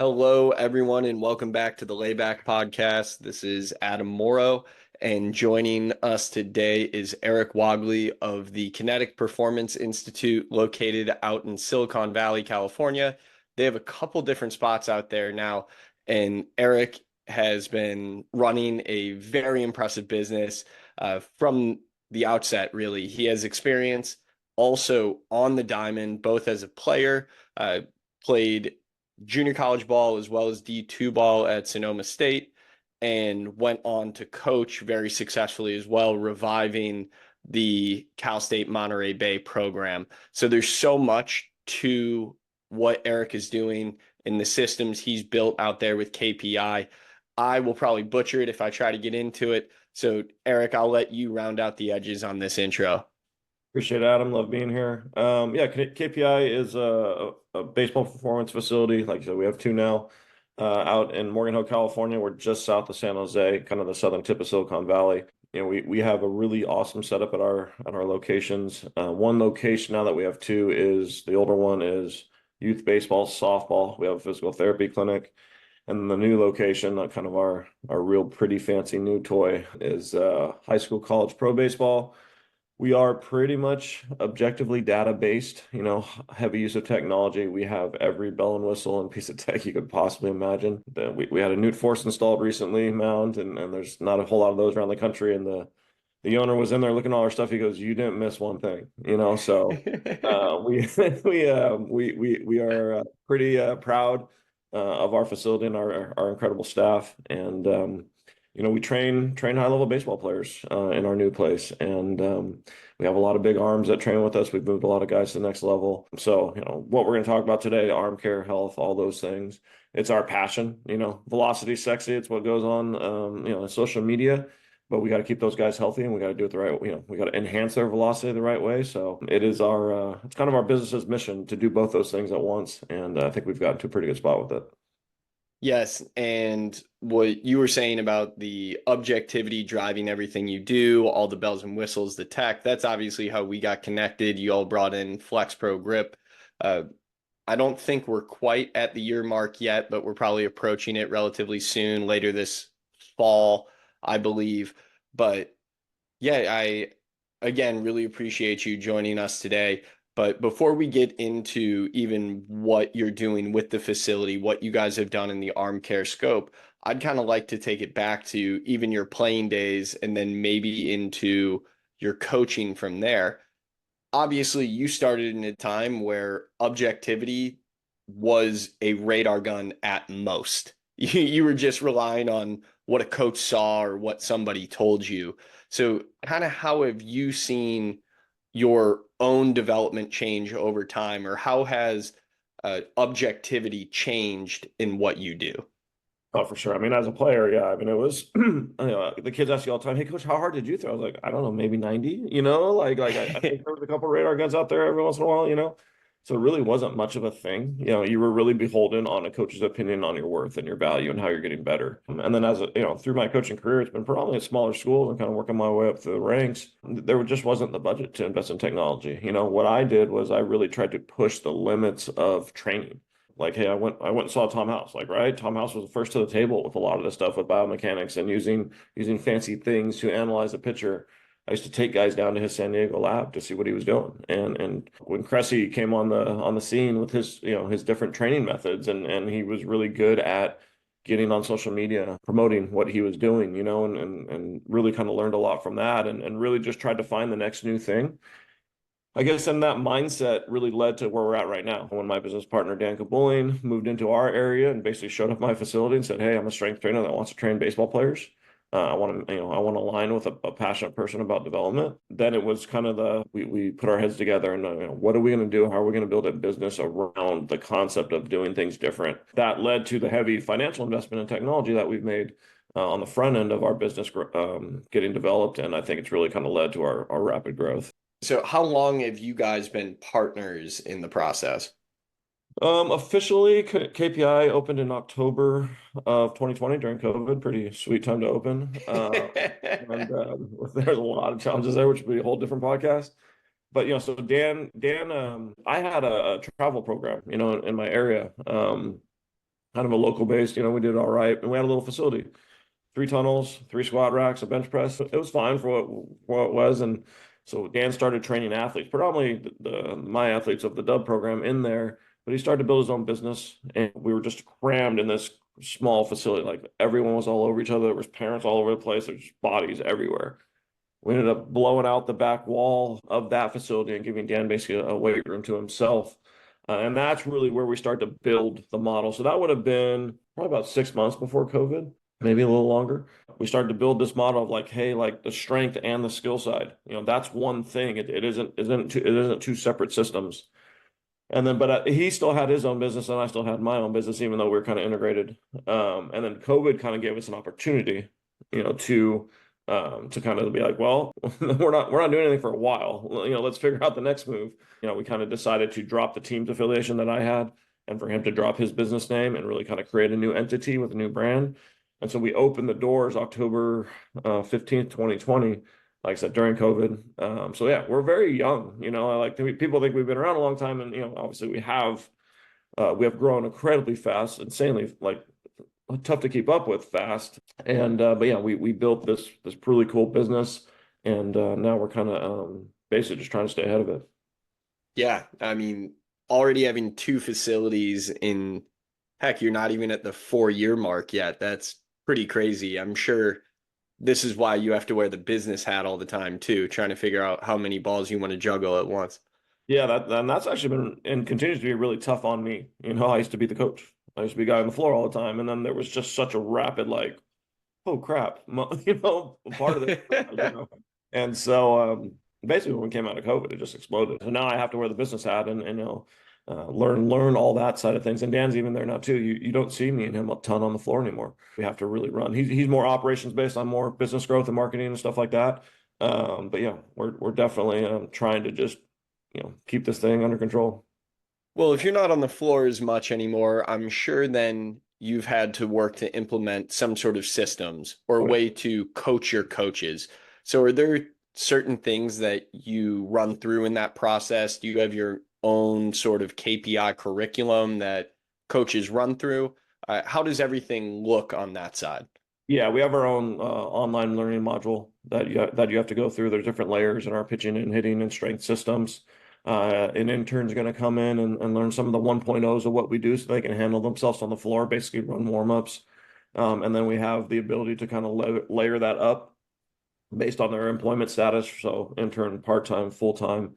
Hello, everyone, and welcome back to the Layback podcast. This is Adam Morrow, and joining us today is Erik Wagle of the Kinetic Performance Institute, located out in Silicon Valley, California. They have a couple different spots out there now, and Erik has been running a very impressive business from the outset, really. He has experience also on the diamond, both as a player, played junior college ball as well as D2 ball at Sonoma State, and went on to coach very successfully as well, reviving the Cal State Monterey Bay program. So there's so much to what Erik is doing in the systems he's built out there with KPI. I will probably butcher it if I try to get into it. So, Erik, I'll let you round out the edges on this intro. Appreciate it, Adam. Love being here. KPI is a baseball performance facility. Like I said, we have two now out in Morgan Hill, California. We're just south of San Jose, kind of the southern tip of Silicon Valley. We have a really awesome setup at our locations. One location now that we have two is the older one is youth baseball, softball. We have a physical therapy clinic. And then the new location, kind of our real pretty fancy new toy, is high school, college pro baseball. We are pretty much objectively data based, heavy use of technology. We have every bell and whistle and piece of tech you could possibly imagine. We had a Newt Force installed recently, Mound, and there's not a whole lot of those around the country. And the owner was in there looking at all our stuff. He goes, "You didn't miss one thing," So we we are pretty proud of our facility and our incredible staff. And we train high level baseball players in our new place, and we have a lot of big arms that train with us. We've moved a lot of guys to the next level. So what we're going to talk about today: arm care, health, all those things. It's our passion. Velocity sexy. It's what goes on on social media. But we got to keep those guys healthy, and we got to do it the right way. We got to enhance their velocity the right way. So it is it's kind of our business's mission to do both those things at once, and I think we've gotten to a pretty good spot with it. Yes, and what you were saying about the objectivity driving everything you do, all the bells and whistles, the tech, that's obviously how we got connected. You all brought in Flex Pro Grip. Uh, I don't think we're quite at the year mark yet, but we're probably approaching it relatively soon, later this fall, I believe. But yeah, I again really appreciate you joining us today. But before we get into even what you're doing with the facility, what you guys have done in the arm care scope, I'd kind of like to take it back to even your playing days and then maybe into your coaching from there. Obviously, you started in a time where objectivity was a radar gun at most. You were just relying on what a coach saw or what somebody told you. So, kind of how have you seen your own development change over time, or how has objectivity changed in what you do? Oh, for sure. I mean, as a player, yeah. I mean, it was the kids ask you all the time, "Hey, coach, how hard did you throw?" I was like, "I don't know, maybe 90." I think there was a couple radar guns out there every once in a while. So it really wasn't much of a thing. You were really beholden on a coach's opinion on your worth and your value and how you're getting better. And then through my coaching career, it's been predominantly at smaller schools and kind of working my way up through the ranks. There just wasn't the budget to invest in technology. What I did was I really tried to push the limits of training. Like, hey, I went and saw Tom House, like, right? Tom House was the first to the table with a lot of this stuff with biomechanics and using fancy things to analyze a pitcher. I used to take guys down to his San Diego lab to see what he was doing. And when Cressy came on the scene with his different training methods, and he was really good at getting on social media, promoting what he was doing, and really kind of learned a lot from that, and really just tried to find the next new thing. I guess and that mindset really led to where we're at right now. When my business partner, Dan Kabulian, moved into our area and basically showed up at my facility and said, "Hey, I'm a strength trainer that wants to train baseball players. I want to, I want to align with a passionate person about development." Then it was kind of we put our heads together and what are we going to do? How are we going to build a business around the concept of doing things different? That led to the heavy financial investment in technology that we've made on the front end of our business getting developed. And I think it's really kind of led to our rapid growth. So, how long have you guys been partners in the process? Officially, KPI opened in October of 2020 during COVID. Pretty sweet time to open. And there's a lot of challenges there, which would be a whole different podcast. But so Dan, I had a travel program, in my area. kind of a local based, we did all right. And we had a little facility, 3 tunnels, 3 squat racks, a bench press. It was fine for what it was. And so Dan started training athletes, predominantly my athletes of the Dub program in there, but he started to build his own business. And we were just crammed in this small facility. Like everyone was all over each other. There was parents all over the place. There's bodies everywhere. We ended up blowing out the back wall of that facility and giving Dan basically a weight room to himself. And that's really where we started to build the model. So that would have been probably about 6 months before COVID, maybe a little longer. We started to build this model of like, hey, like the strength and the skill side. That's one thing. It isn't two separate systems. And then, but he still had his own business, and I still had my own business, even though we were kind of integrated. And then COVID kind of gave us an opportunity, to kind of be like, well, we're not doing anything for a while. Let's figure out the next move. We kind of decided to drop the team's affiliation that I had, and for him to drop his business name and really kind of create a new entity with a new brand. And so we opened the doors October 15th, 2020, like I said, during COVID. So yeah, we're very young. People think we've been around a long time, and obviously we have grown incredibly fast, insanely like tough to keep up with fast. And but yeah, we built this really cool business, and now we're kind of basically just trying to stay ahead of it. Yeah, I mean, already having two facilities in, heck, you're not even at the 4 year mark yet. That's pretty crazy. I'm sure this is why you have to wear the business hat all the time too, trying to figure out how many balls you want to juggle at once. Yeah, that's actually been and continues to be really tough on me. I used to be the coach. I used to be a guy on the floor all the time, and then there was just such a rapid like, oh crap, part of it. And so basically, when we came out of COVID, it just exploded. So now I have to wear the business hat and learn all that side of things. And Dan's even there now too. You don't see me and him a ton on the floor anymore. We have to really run. He's more operations based on more business growth and marketing and stuff like that. But yeah, we're definitely trying to just keep this thing under control. Well, if you're not on the floor as much anymore, I'm sure then you've had to work to implement some sort of systems or Oh, yeah. way to coach your coaches. So, are there certain things that you run through in that process? Do you have your own sort of KPI curriculum that coaches run through? How does everything look on that side? Yeah, we have our own online learning module that you have to go through. There's different layers in our pitching and hitting and strength systems. An intern's going to come in and learn some of the 1.0s of what we do so they can handle themselves on the floor, basically run warm-ups. And then we have the ability to kind of layer that up based on their employment status. So intern, part-time, full-time,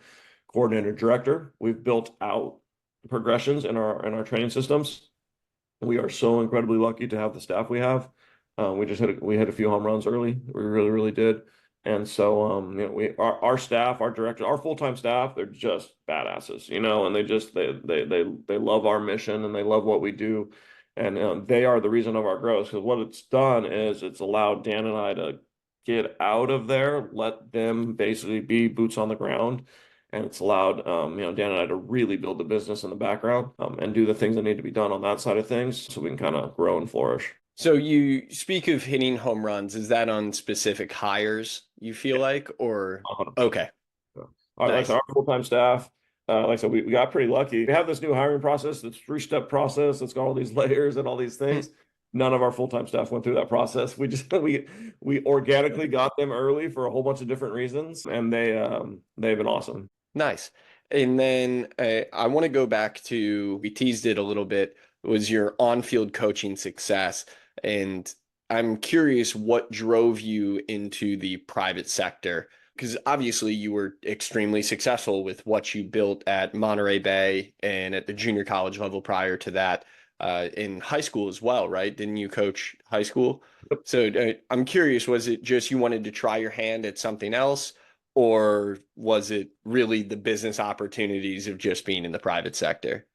coordinator, director. We've built out progressions in our training systems. We are so incredibly lucky to have the staff we have. We hit a few home runs early. We really, really did. And so our staff, our director, our full-time staff, they're just badasses, and they love our mission and they love what we do. And they are the reason of our growth, because what it's done is it's allowed Dan and I to get out of there, let them basically be boots on the ground. And it's allowed, Dan and I to really build the business in the background, and do the things that need to be done on that side of things so we can kind of grow and flourish. So, you speak of hitting home runs. Is that on specific hires, you feel Yeah, like, or 100%. okay, So, like I said, nice. our full-time staff, like I said, we got pretty lucky. We have this new hiring process, this 3-step process that's got all these layers and all these things. None of our full-time staff went through that process. We organically got them early for a whole bunch of different reasons, and they've been awesome. Nice. And then I want to go back to, we teased it a little bit, was your on-field coaching success. And I'm curious what drove you into the private sector, because obviously you were extremely successful with what you built at Monterey Bay and at the junior college level prior to that, in high school as well, right? Didn't you coach high school? So I'm curious, was it just you wanted to try your hand at something else? Or was it really the business opportunities of just being in the private sector?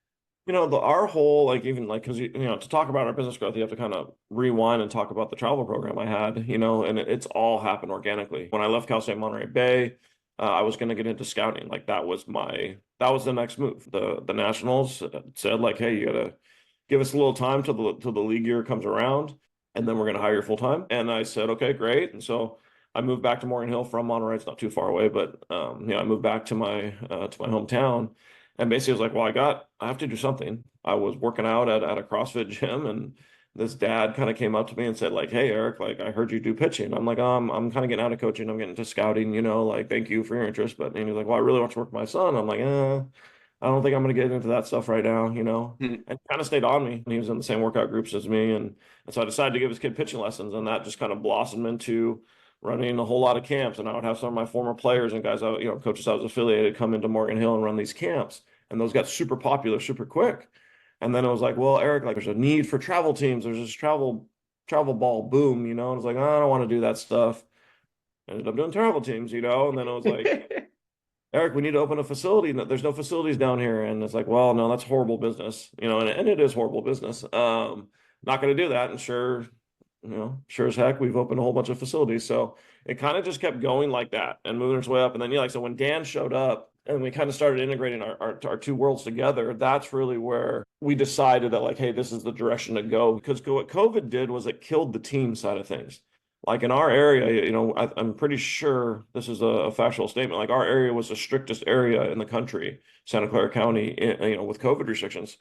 Our whole, like, even like, because to talk about our business growth, you have to kind of rewind and talk about the travel program I had, and it's all happened organically. When I left Cal State Monterey Bay, I was going to get into scouting. Like that was the next move. The Nationals said like, hey, you gotta give us a little time till the league year comes around, and then we're going to hire you full time. And I said, okay, great. And so I moved back to Morgan Hill from Monterey. It's not too far away, but I moved back to my hometown. And basically, I was like, well, I have to do something. I was working out at a CrossFit gym, and this dad kind of came up to me and said, like, hey, Eric, like, I heard you do pitching. I'm like, I'm kind of getting out of coaching. I'm getting into scouting, like, thank you for your interest. But, and he's like, well, I really want to work with my son. I'm like, I don't think I'm going to get into that stuff right now. Hmm. And kind of stayed on me. He was in the same workout groups as me. And so I decided to give his kid pitching lessons. And that just kind of blossomed into running a whole lot of camps. And I would have some of my former players and guys, coaches I was affiliated come into Morgan Hill and run these camps. And those got super popular super quick. And then it was like, well, Eric, like there's a need for travel teams. There's this travel ball boom. And it's like, oh, I don't want to do that stuff. I ended up doing travel teams. And then it was like, Eric, we need to open a facility. There's no facilities down here. And it's like, well, no, that's horrible business. And it is horrible business. Not going to do that. And sure as heck, we've opened a whole bunch of facilities. So it kind of just kept going like that and moving its way up. And then, so when Dan showed up and we kind of started integrating our two worlds together, that's really where we decided that, like, hey, this is the direction to go. Because what COVID did was it killed the team side of things. Like in our area, I'm pretty sure this is a factual statement. Like our area was the strictest area in the country, Santa Clara County, with COVID restrictions.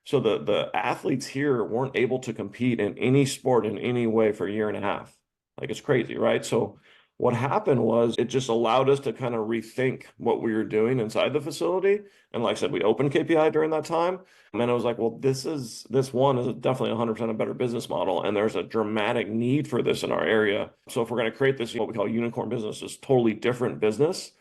So the athletes here weren't able to compete in any sport in any way for a year and a half. Like it's crazy, right? So what happened was it just allowed us to kind of rethink what we were doing inside the facility. And like I said, we opened KPI during that time. And then I was like, well, this one is definitely 100% a better business model. And there's a dramatic need for this in our area. So if we're going to create this, what we call unicorn business, is totally different business.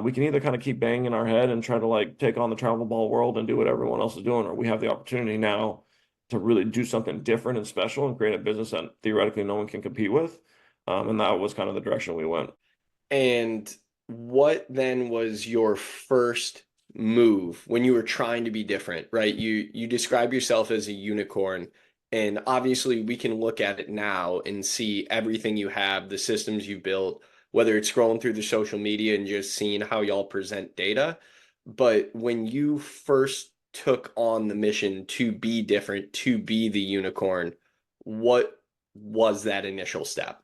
We can either kind of keep banging our head and try to like take on the travel ball world and do what everyone else is doing, or we have the opportunity now to really do something different and special and create a business that theoretically no one can compete with. And that was kind of the direction we went. And what then was your first move when you were trying to be different, right? You describe yourself as a unicorn, and obviously we can look at it now and see everything you have, the systems you built, whether it's scrolling through the social media and just seeing how y'all present data. But when you first took on the mission to be different, to be the unicorn, what was that initial step?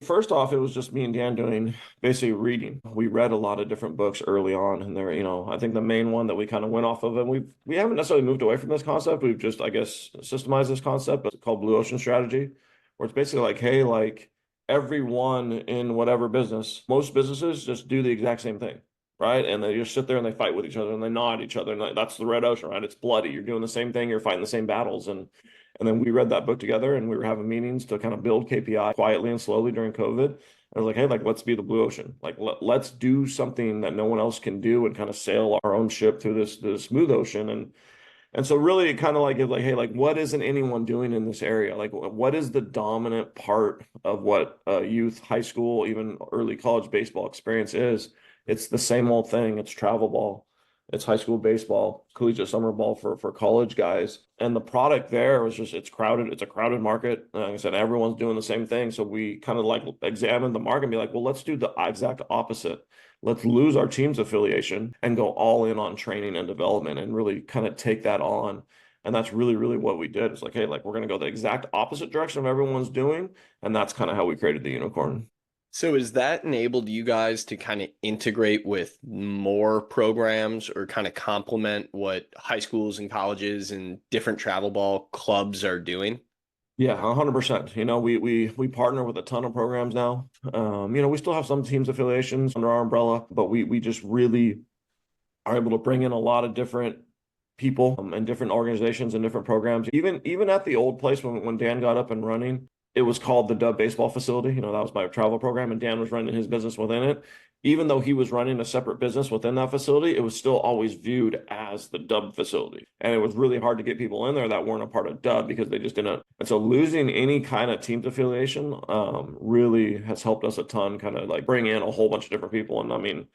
First off, it was just me and Dan doing basically reading. We read a lot of different books early on, and I think the main one that we kind of went off of, and we haven't necessarily moved away from this concept. We've just, I guess, systemized this concept, but it's called Blue Ocean Strategy, where it's basically like, hey, like everyone in whatever business, most businesses just do the exact same thing, right? And they just sit there and they fight with each other and they gnaw at each other, and that's the red ocean, right? It's bloody. You're doing the same thing. You're fighting the same battles, and then we read that book together and we were having meetings to kind of build KPI quietly and slowly during COVID. I was like, hey, like, let's be the blue ocean. Like, let's do something that no one else can do and kind of sail our own ship through this smooth ocean. And so really it kind of like, hey, like, what isn't anyone doing in this area? Like, what is the dominant part of what youth, high school, even early college baseball experience is? It's the same old thing. It's travel ball. It's high school baseball, collegiate summer ball for college guys. And the product there was just, it's crowded. It's a crowded market. Like I said, everyone's doing the same thing. So we kind of like examined the market and be like, well, let's do the exact opposite. Let's lose our team's affiliation and go all in on training and development and really kind of take that on. And that's really, really what we did. It's like, hey, like we're going to go the exact opposite direction of everyone's doing. And that's kind of how we created the unicorn. So has that enabled you guys to kind of integrate with more programs or kind of complement what high schools and colleges and different travel ball clubs are doing? Yeah, 100%. We partner with a ton of programs now. We still have some teams affiliations under our umbrella, but we just really are able to bring in a lot of different people and different organizations and different programs. Even at the old place when Dan got up and running, it was called the Dub Baseball Facility. That was my travel program, and Dan was running his business within it. Even though he was running a separate business within that facility, it was still always viewed as the Dub facility. And it was really hard to get people in there that weren't a part of Dub because they just didn't. And so losing any kind of teams affiliation really has helped us a ton, kind of like bring in a whole bunch of different people. And I mean,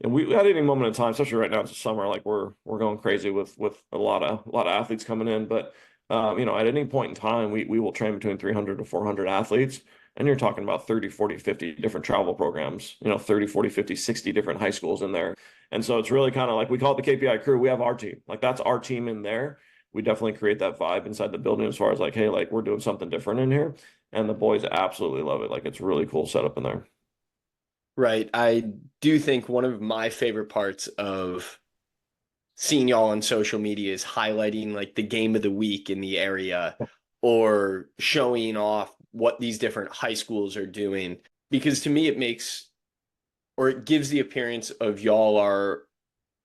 and we at any moment in time, especially right now, it's the summer, like we're going crazy with a lot of athletes coming in. But at any point in time, we will train between 300 to 400 athletes. And you're talking about 30, 40, 50 different travel programs, 30, 40, 50, 60 different high schools in there. And so it's really kind of like we call it the KPI crew. We have our team. Like that's our team in there. We definitely create that vibe inside the building as far as like, hey, like we're doing something different in here. And the boys absolutely love it. Like it's really cool setup in there. Right. I do think one of my favorite parts of seeing y'all on social media is highlighting like the game of the week in the area or showing off what these different high schools are doing. Because to me, it makes or it gives the appearance of y'all are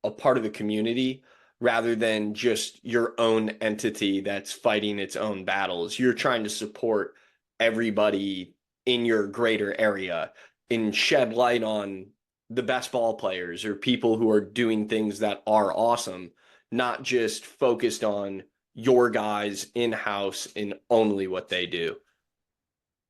a part of the community rather than just your own entity that's fighting its own battles. You're trying to support everybody in your greater area and shed light on the best ball players or people who are doing things that are awesome, not just focused on your guys in house and only what they do.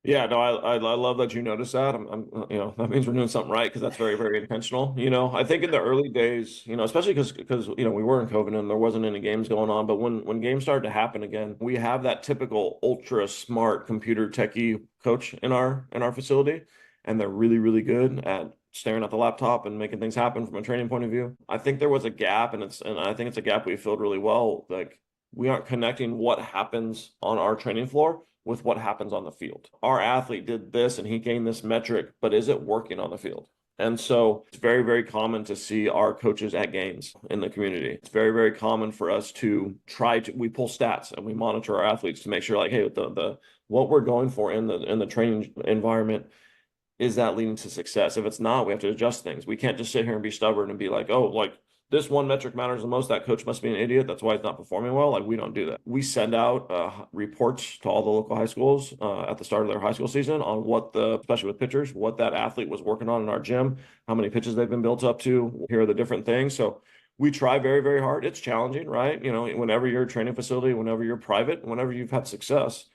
Yeah, no, I love that you noticed that. That means we're doing something right because that's very, very intentional. I think in the early days, especially because we were in COVID and there wasn't any games going on, but when games started to happen again, we have that typical ultra smart computer techie coach in our facility, and they're really, really good at staring at the laptop and making things happen from a training point of view. I think there was a gap, and I think it's a gap we filled really well. Like we aren't connecting what happens on our training floor with what happens on the field. Our athlete did this and he gained this metric, but is it working on the field? And so it's very, very common to see our coaches at games in the community. It's very, very common for us to we pull stats and we monitor our athletes to make sure like, hey, the what we're going for in the training environment, is that leading to success? If it's not, we have to adjust things. We can't just sit here and be stubborn and be like, oh, like this one metric matters the most. That coach must be an idiot. That's why he's not performing well. Like we don't do that. We send out reports to all the local high schools at the start of their high school season on especially with pitchers, what that athlete was working on in our gym, how many pitches they've been built up to. Here are the different things. So we try very, very hard. It's challenging, right? Whenever you're a training facility, whenever you're private, whenever you've had success,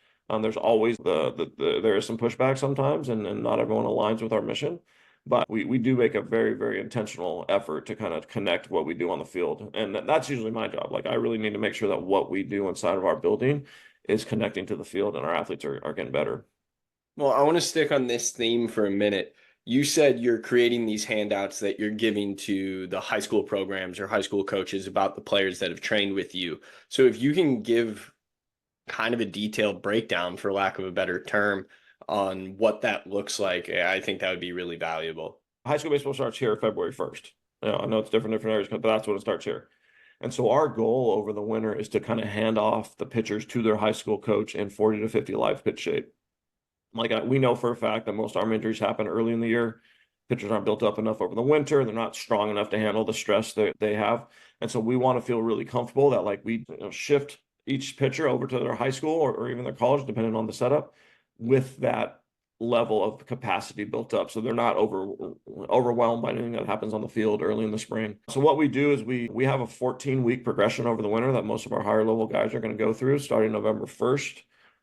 there's always there is some pushback sometimes, and not everyone aligns with our mission. But we do make a very, very intentional effort to kind of connect what we do on the field. And that's usually my job. Like I really need to make sure that what we do inside of our building is connecting to the field and our athletes are getting better. Well, I want to stick on this theme for a minute. You said you're creating these handouts that you're giving to the high school programs or high school coaches about the players that have trained with you. So if you can give kind of a detailed breakdown, for lack of a better term, on what that looks like, I think that would be really valuable. High school baseball starts here February 1st. I know it's different areas, but that's when it starts here. And so our goal over the winter is to kind of hand off the pitchers to their high school coach in 40 to 50 live pitch shape. We know for a fact that most arm injuries happen early in the year. Pitchers aren't built up enough over the winter. They're not strong enough to handle the stress that they have. And so we want to feel really comfortable that like we shift each pitcher over to their high school or even their college, depending on the setup, with that level of capacity built up. So they're not overwhelmed by anything that happens on the field early in the spring. So what we do is we have a 14-week progression over the winter that most of our higher level guys are going to go through starting November 1st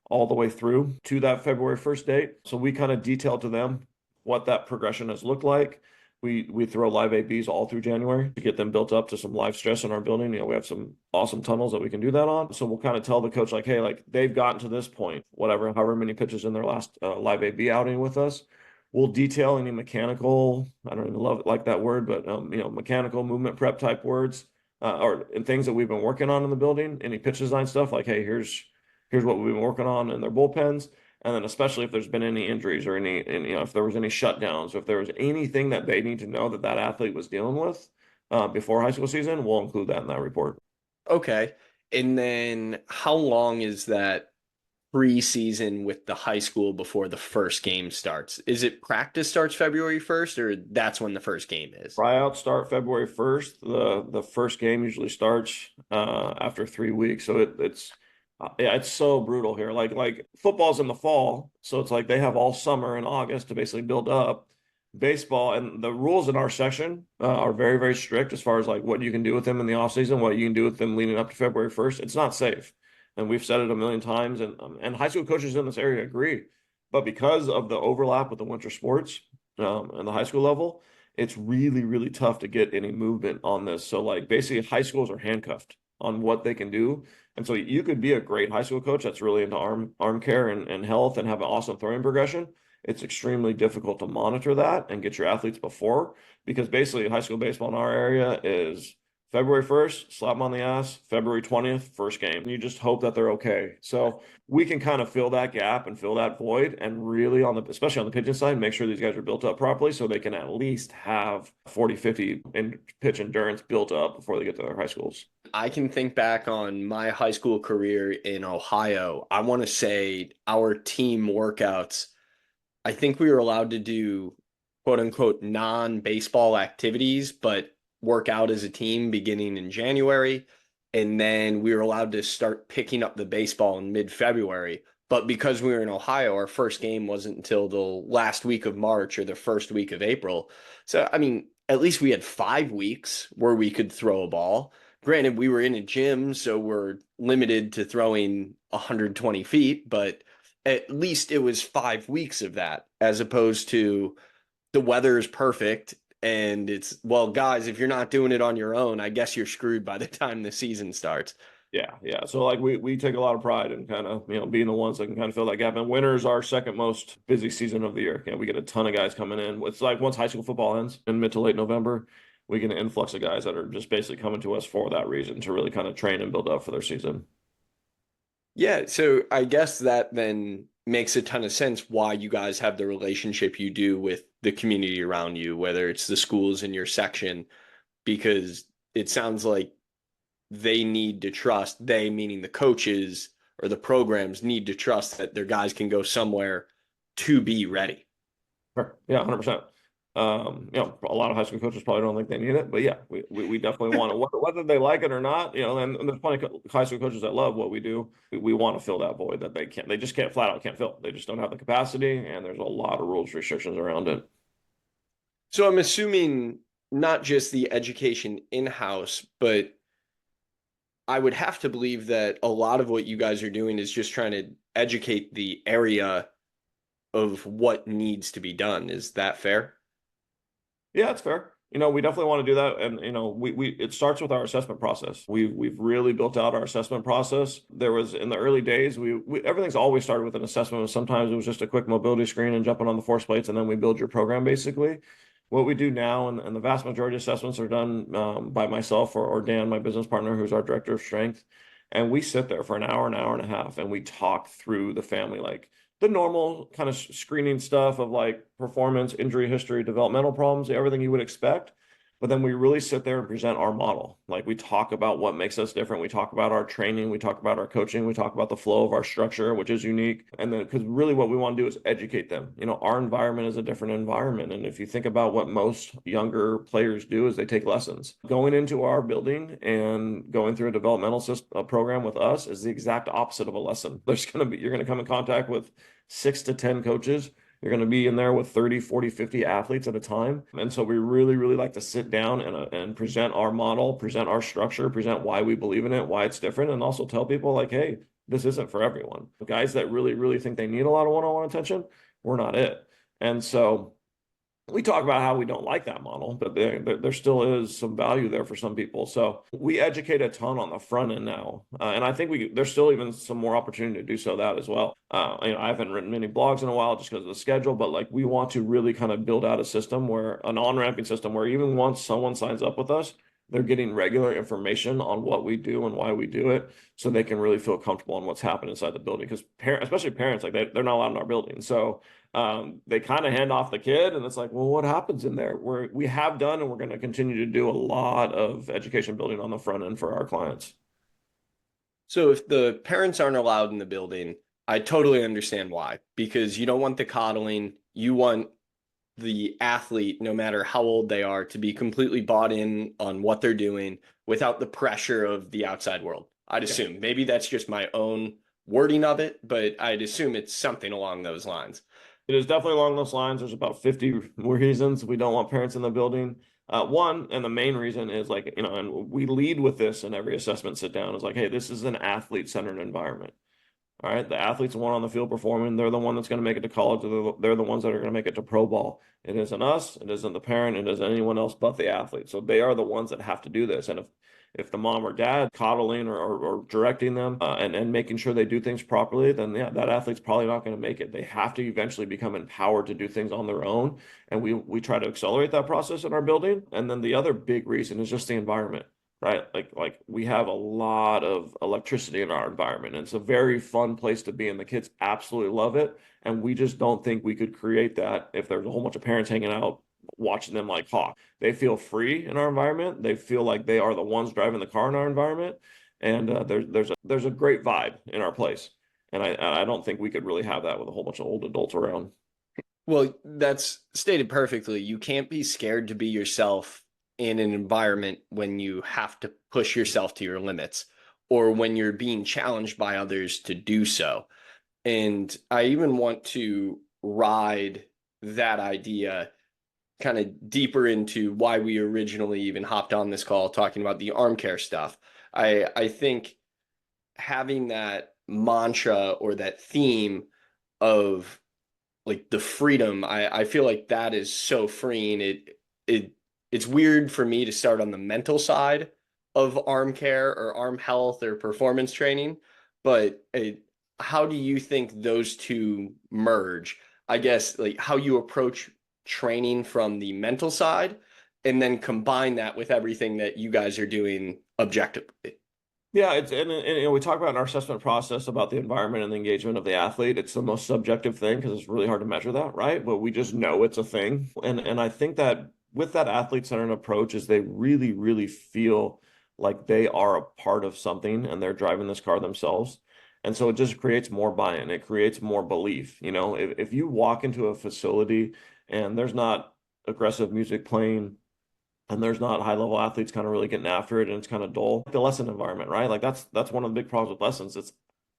all the way through to that February 1st date. So we kind of detail to them what that progression has looked like. We throw live ABs all through January to get them built up to some live stress in our building. We have some awesome tunnels that we can do that on. So we'll kind of tell the coach like, hey, like they've gotten to this point, however many pitches in their last live AB outing with us. We'll detail any mechanical, I don't even like that word, but mechanical movement prep type words and things that we've been working on in the building. Any pitch design stuff like, hey, here's what we've been working on in their bullpens. And then especially if there's been any injuries or if there was any shutdowns, or if there was anything that they need to know that athlete was dealing with before high school season, we'll include that in that report. Okay. And then how long is that preseason with the high school before the first game starts? Is it practice starts February 1st or that's when the first game is? Tryouts start February 1st. The first game usually starts after 3 weeks. So it's so brutal here. Like football's in the fall, so it's like they have all summer in August to basically build up. Baseball and the rules in our section are very, very strict as far as like what you can do with them in the off season, what you can do with them leading up to February 1st. It's not safe, and we've said it a million times, and high school coaches in this area agree. But because of the overlap with the winter sports and the high school level, it's really, really tough to get any movement on this. So like basically high schools are handcuffed on what they can do. And so you could be a great high school coach that's really into arm care and health and have an awesome throwing progression. It's extremely difficult to monitor that and get your athletes before, because basically high school baseball in our area is February 1st, slap them on the ass. February 20th, first game. And you just hope that they're okay. So we can kind of fill that gap and fill that void and really especially on the pitching side, make sure these guys are built up properly so they can at least have 40, 50 in pitch endurance built up before they get to their high schools. I can think back on my high school career in Ohio. I want to say our team workouts, I think we were allowed to do quote unquote non-baseball activities, but work out as a team beginning in January. And then we were allowed to start picking up the baseball in mid-February. But because we were in Ohio, our first game wasn't until the last week of March or the first week of April. So, I mean, at least we had 5 weeks where we could throw a ball. Granted, we were in a gym, so we're limited to throwing 120 feet, but at least it was 5 weeks of that, as opposed to the weather is perfect and it's, well, guys, if you're not doing it on your own, I guess you're screwed by the time the season starts. Yeah, yeah. So like we take a lot of pride in kind of, being the ones that can kind of fill that gap. And winter's our second most busy season of the year. We get a ton of guys coming in. It's like once high school football ends in mid to late November, we get an influx of guys that are just basically coming to us for that reason to really kind of train and build up for their season. Yeah, so I guess that then makes a ton of sense why you guys have the relationship you do with the community around you, whether it's the schools in your section, because it sounds like they need to trust, they meaning the coaches or the programs need to trust that their guys can go somewhere to be ready. Sure. Yeah, 100%. A lot of high school coaches probably don't think they need it, but yeah, we definitely want to, whether they like it or not, and there's plenty of high school coaches that love what we do. We want to fill that void that they just can't flat out can't fill. They just don't have the capacity, and there's a lot of rules, restrictions around it. So I'm assuming not just the education in-house, but I would have to believe that a lot of what you guys are doing is just trying to educate the area of what needs to be done. Is that fair? Yeah, it's fair. We definitely want to do that. And, we it starts with our assessment process. We've really built out our assessment process. There was in the early days, everything's always started with an assessment. Sometimes it was just a quick mobility screen and jumping on the force plates, and then we build your program basically. What we do now, and the vast majority of assessments are done by myself or Dan, my business partner, who's our director of strength. And we sit there for an hour and a half, and we talk through the family, like the normal kind of screening stuff of like performance, injury history, developmental problems, everything you would expect. But then we really sit there and present our model. Like we talk about what makes us different. We talk about our training. We talk about our coaching. We talk about the flow of our structure, which is unique. And then, because really what we want to do is educate them. Our environment is a different environment. And if you think about what most younger players do is they take lessons. Going into our building and going through a developmental program with us is the exact opposite of a lesson. You're going to come in contact with 6 to 10 coaches. You're going to be in there with 30, 40, 50 athletes at a time. And so we really, really like to sit down and present our model, present our structure, present why we believe in it, why it's different, and also tell people like, hey, this isn't for everyone. The guys that really, really think they need a lot of one-on-one attention, we're not it. And so we talk about how we don't like that model, but there still is some value there for some people. So we educate a ton on the front end now, and I think there's still even some more opportunity to do so that as well. I haven't written many blogs in a while just because of the schedule, but like we want to really kind of build out a system an on-ramping system where even once someone signs up with us, they're getting regular information on what we do and why we do it, so they can really feel comfortable on what's happening inside the building. Because especially parents, like they're not allowed in our building, so they kind of hand off the kid, and it's like, well, what happens in there? We have done, and we're going to continue to do a lot of education building on the front end for our clients. So if the parents aren't allowed in the building, I totally understand why, because you don't want the coddling. You want the athlete, no matter how old they are, to be completely bought in on what they're doing without the pressure of the outside world. I'd Yeah. assume maybe that's just my own wording of it, but I'd assume it's something along those lines. It is definitely along those lines. There's about 50 reasons we don't want parents in the building. One, and the main reason is like, and we lead with this in every assessment sit down is like, hey, this is an athlete-centered environment. All right. The athlete's the one on the field performing. They're the one that's going to make it to college. They're the ones that are going to make it to pro ball. It isn't us. It isn't the parent. It isn't anyone else but the athlete. So they are the ones that have to do this. And if the mom or dad coddling or directing them and making sure they do things properly, then yeah, that athlete's probably not going to make it. They have to eventually become empowered to do things on their own. And we try to accelerate that process in our building. And then the other big reason is just the environment. right? Like we have a lot of electricity in our environment. And it's a very fun place to be, and the kids absolutely love it. And we just don't think we could create that if there's a whole bunch of parents hanging out watching them like hawk. They feel free in our environment. They feel like they are the ones driving the car in our environment. And there's a great vibe in our place. And I don't think we could really have that with a whole bunch of old adults around. Well, that's stated perfectly. You can't be scared to be yourself in an environment when you have to push yourself to your limits or when you're being challenged by others to do so. And I even want to ride that idea kind of deeper into why we originally even hopped on this call talking about the arm care stuff. I think having that mantra or that theme of like the freedom, I feel like that is so freeing. It it's weird for me to start on the mental side of arm care or arm health or performance training, but how do you think those two merge? I guess like how you approach training from the mental side and then combine that with everything that you guys are doing objectively. Yeah, and we talk about in our assessment process about the environment and the engagement of the athlete. It's the most subjective thing because it's really hard to measure that, right? But we just know it's a thing. And I think that with that athlete-centered approach is they really, really feel like they are a part of something and they're driving this car themselves. And so it just creates more buy-in. It creates more belief. You know, if you walk into a facility and there's not aggressive music playing, and there's not high level athletes kind of really getting after it and it's kind of dull. The lesson environment, right? Like that's one of the big problems with lessons. It's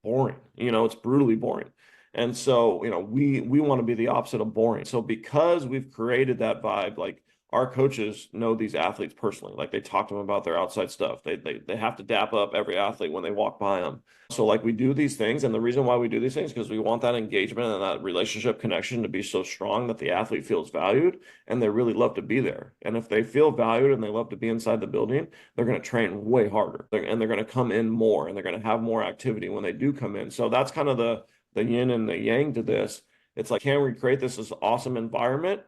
boring, it's brutally boring. And so, we want to be the opposite of boring. So because we've created that vibe, like our coaches know these athletes personally. Like they talk to them about their outside stuff. They have to dap up every athlete when they walk by them. So like we do these things, and the reason why we do these things is because we want that engagement and that relationship connection to be so strong that the athlete feels valued and they really love to be there. And if they feel valued and they love to be inside the building, they're going to train way harder and they're going to come in more and they're going to have more activity when they do come in. So that's kind of the yin and the yang to this. It's like, can we create this awesome environment?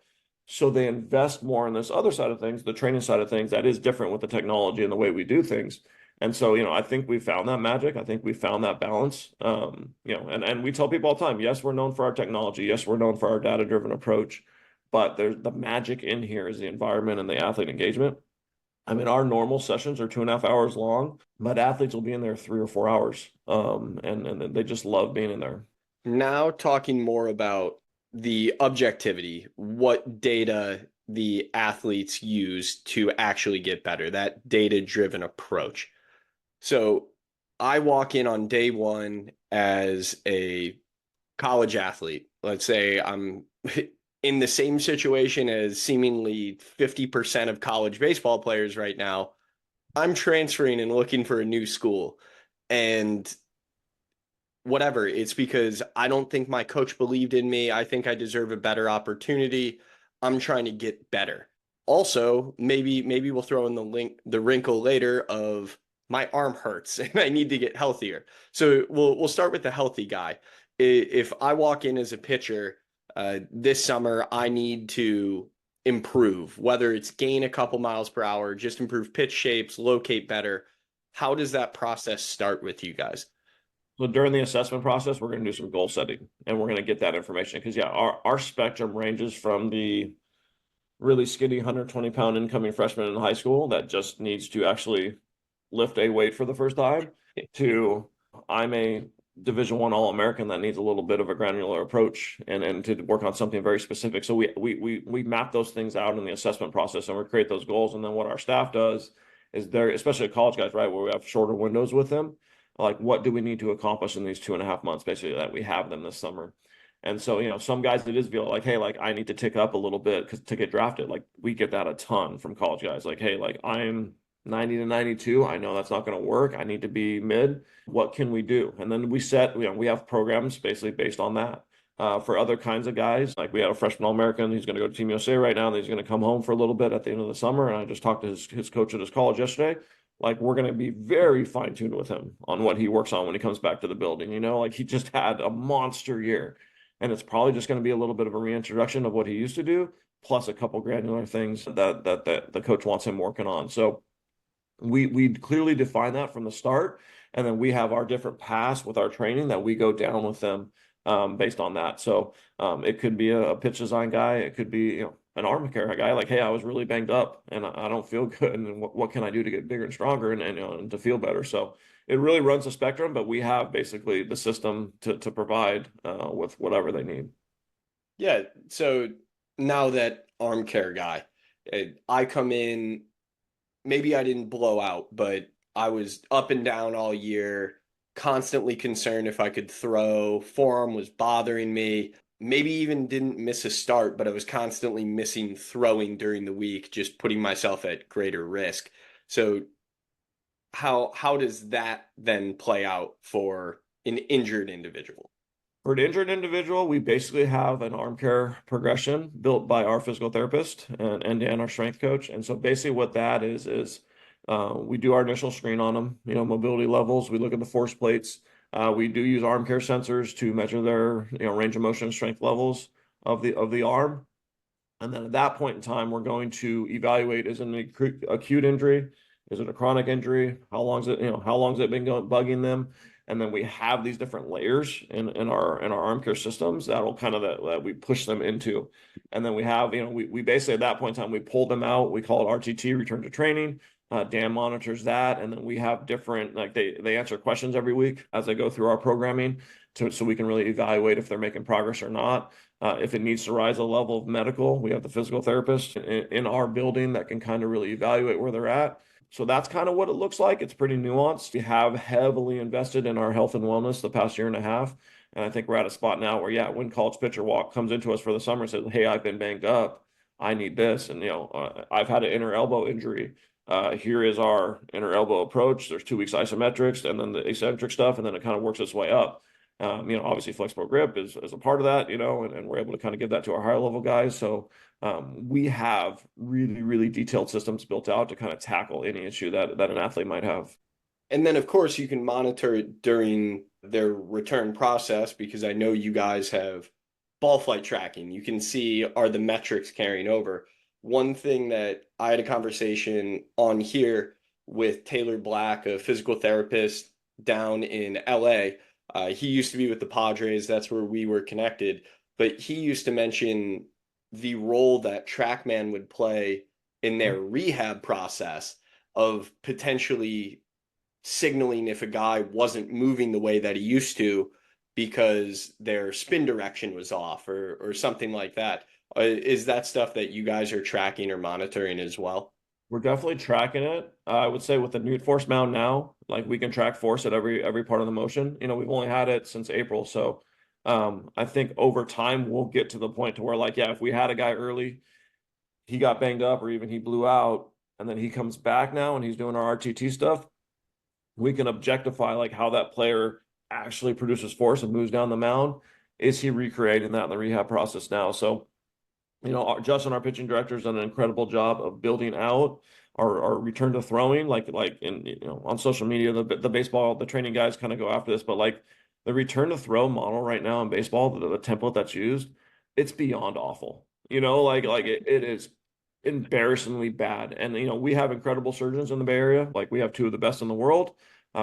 So they invest more in this other side of things, the training side of things that is different with the technology and the way we do things. And so, I think we found that magic. I think we found that balance. And we tell people all the time, yes, we're known for our technology. Yes, we're known for our data-driven approach, but there's the magic in here is the environment and the athlete engagement. I mean, our normal sessions are 2.5 hours long, but athletes will be in there 3 or 4 hours. And they just love being in there. Now talking more about the objectivity, what data the athletes use to actually get better, that data-driven approach. So I walk in on day one as a college athlete. Let's say I'm in the same situation as seemingly 50% of college baseball players right now. I'm transferring and looking for a new school. And whatever, it's because I don't think my coach believed in me. I think I deserve a better opportunity. I'm trying to get better. Also, maybe we'll throw in the wrinkle later of my arm hurts and I need to get healthier. So we'll start with the healthy guy. If I walk in as a pitcher this summer, I need to improve, whether it's gain a couple miles per hour, just improve pitch shapes, locate better. How does that process start with you guys? So during the assessment process, we're going to do some goal setting and we're going to get that information because, yeah, our spectrum ranges from the really skinny 120-pound incoming freshman in high school that just needs to actually lift a weight for the first time to I'm a Division I All-American that needs a little bit of a granular approach and to work on something very specific. So we map those things out in the assessment process and we create those goals. And then what our staff does is they're, especially college guys, right, where we have shorter windows with them, like what do we need to accomplish in these 2.5 months, basically, that we have them this summer. And so, some guys it is feel like, hey, like I need to tick up a little bit because to get drafted, like we get that a ton from college guys. Like, hey, like I'm 90 to 92. I know that's not going to work. I need to be mid. What can we do? And then we have programs basically based on that. For other kinds of guys, like we had a freshman All-American, he's going to go to Team USA right now, and he's going to come home for a little bit at the end of the summer. And I just talked to his coach at his college yesterday. Like we're going to be very fine-tuned with him on what he works on when he comes back to the building. Like he just had a monster year. And it's probably just going to be a little bit of a reintroduction of what he used to do, plus a couple granular things that the coach wants him working on. So We clearly define that from the start, and then we have our different paths with our training that we go down with them based on that. So it could be a pitch design guy, it could be an arm care guy. Like, hey, I was really banged up and I don't feel good, and what can I do to get bigger and stronger and to feel better? So it really runs the spectrum, but we have basically the system to provide with whatever they need. Yeah. So now that arm care guy, I come in, maybe I didn't blow out, but I was up and down all year, constantly concerned if I could throw. Forearm was bothering me. Maybe even didn't miss a start, but I was constantly missing throwing during the week, just putting myself at greater risk. So how does that then play out for an injured individual? For an injured individual, we basically have an arm care progression built by our physical therapist and Dan, our strength coach. And so basically what that is we do our initial screen on them, mobility levels. We look at the force plates. We do use arm care sensors to measure their, range of motion and strength levels of the arm. And then at that point in time, we're going to evaluate, is it an acute injury? Is it a chronic injury? How long has it been bugging them? And then we have these different layers in our arm care systems that'll kind of that we push them into. And then we have, we basically at that point in time, we pull them out. We call it RTT, return to training. Dan monitors that. And then we have different, like they answer questions every week as they go through our programming so we can really evaluate if they're making progress or not. If it needs to rise a level of medical, we have the physical therapist in our building that can kind of really evaluate where they're at. So that's kind of what it looks like. It's pretty nuanced. We have heavily invested in our health and wellness the past year and a half. And I think we're at a spot now where, yeah, when college pitcher comes into us for the summer and says, hey, I've been banged up, I need this. And, I've had an inner elbow injury. Here is our inner elbow approach. There's 2 weeks isometrics and then the eccentric stuff, and then it kind of works its way up. Obviously flexible grip is a part of that, and we're able to kind of give that to our higher level guys. So we have really, really detailed systems built out to kind of tackle any issue that an athlete might have. And then, of course, you can monitor it during their return process because I know you guys have ball flight tracking. You can see are the metrics carrying over. One thing that I had a conversation on here with Taylor Black, a physical therapist down in LA. He used to be with the Padres. That's where we were connected. But he used to mention the role that TrackMan would play in their rehab process of potentially signaling if a guy wasn't moving the way that he used to because their spin direction was off or something like that. Is that stuff that you guys are tracking or monitoring as well? We're definitely tracking it. I would say with the new force mount now, like we can track force at every part of the motion. We've only had it since April, so I think over time we'll get to the point to where, like, yeah, if we had a guy early, he got banged up or even he blew out, and then he comes back now and he's doing our RTT stuff, we can objectify like how that player actually produces force and moves down the mound. Is he recreating that in the rehab process now? So, Justin, our pitching director, has done an incredible job of building out our return to throwing, like in on social media, the baseball, the training guys kind of go after this, but like the return to throw model right now in baseball, the template that's used, it's beyond awful. Like it is embarrassingly bad. And we have incredible surgeons in the Bay Area. Like we have two of the best in the world.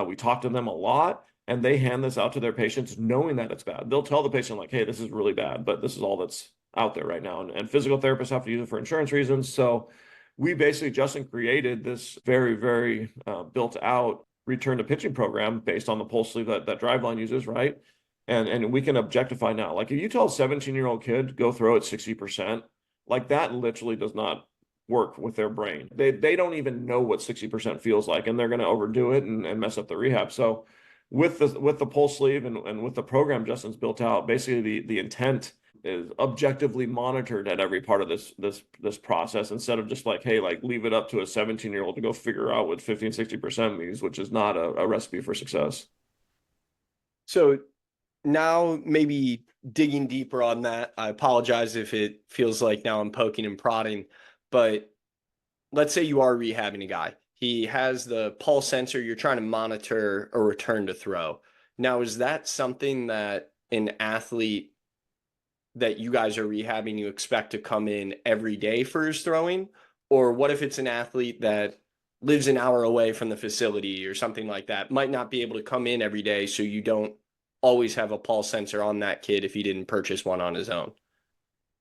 We talk to them a lot, and they hand this out to their patients knowing that it's bad. They'll tell the patient like, hey, this is really bad, but this is all that's out there right now. And physical therapists have to use it for insurance reasons. So we basically, Justin created this very, very built out return to pitching program based on the pulse sleeve that Driveline uses, right? And we can objectify now. Like if you tell a 17-year-old kid go throw at 60%, like that literally does not work with their brain. They don't even know what 60% feels like, and they're going to overdo it and mess up the rehab. So with the pulse sleeve and with the program Justin's built out, basically the intent is objectively monitored at every part of this process instead of just like, hey, like leave it up to a 17-year-old to go figure out what 50 and 60% means, which is not a recipe for success. So now maybe digging deeper on that, I apologize if it feels like now I'm poking and prodding, but let's say you are rehabbing a guy. He has the pulse sensor, you're trying to monitor a return to throw. Now, is that something that an athlete that you guys are rehabbing, you expect to come in every day for his throwing? Or what if it's an athlete that lives an hour away from the facility or something like that, might not be able to come in every day, so you don't always have a pulse sensor on that kid if he didn't purchase one on his own.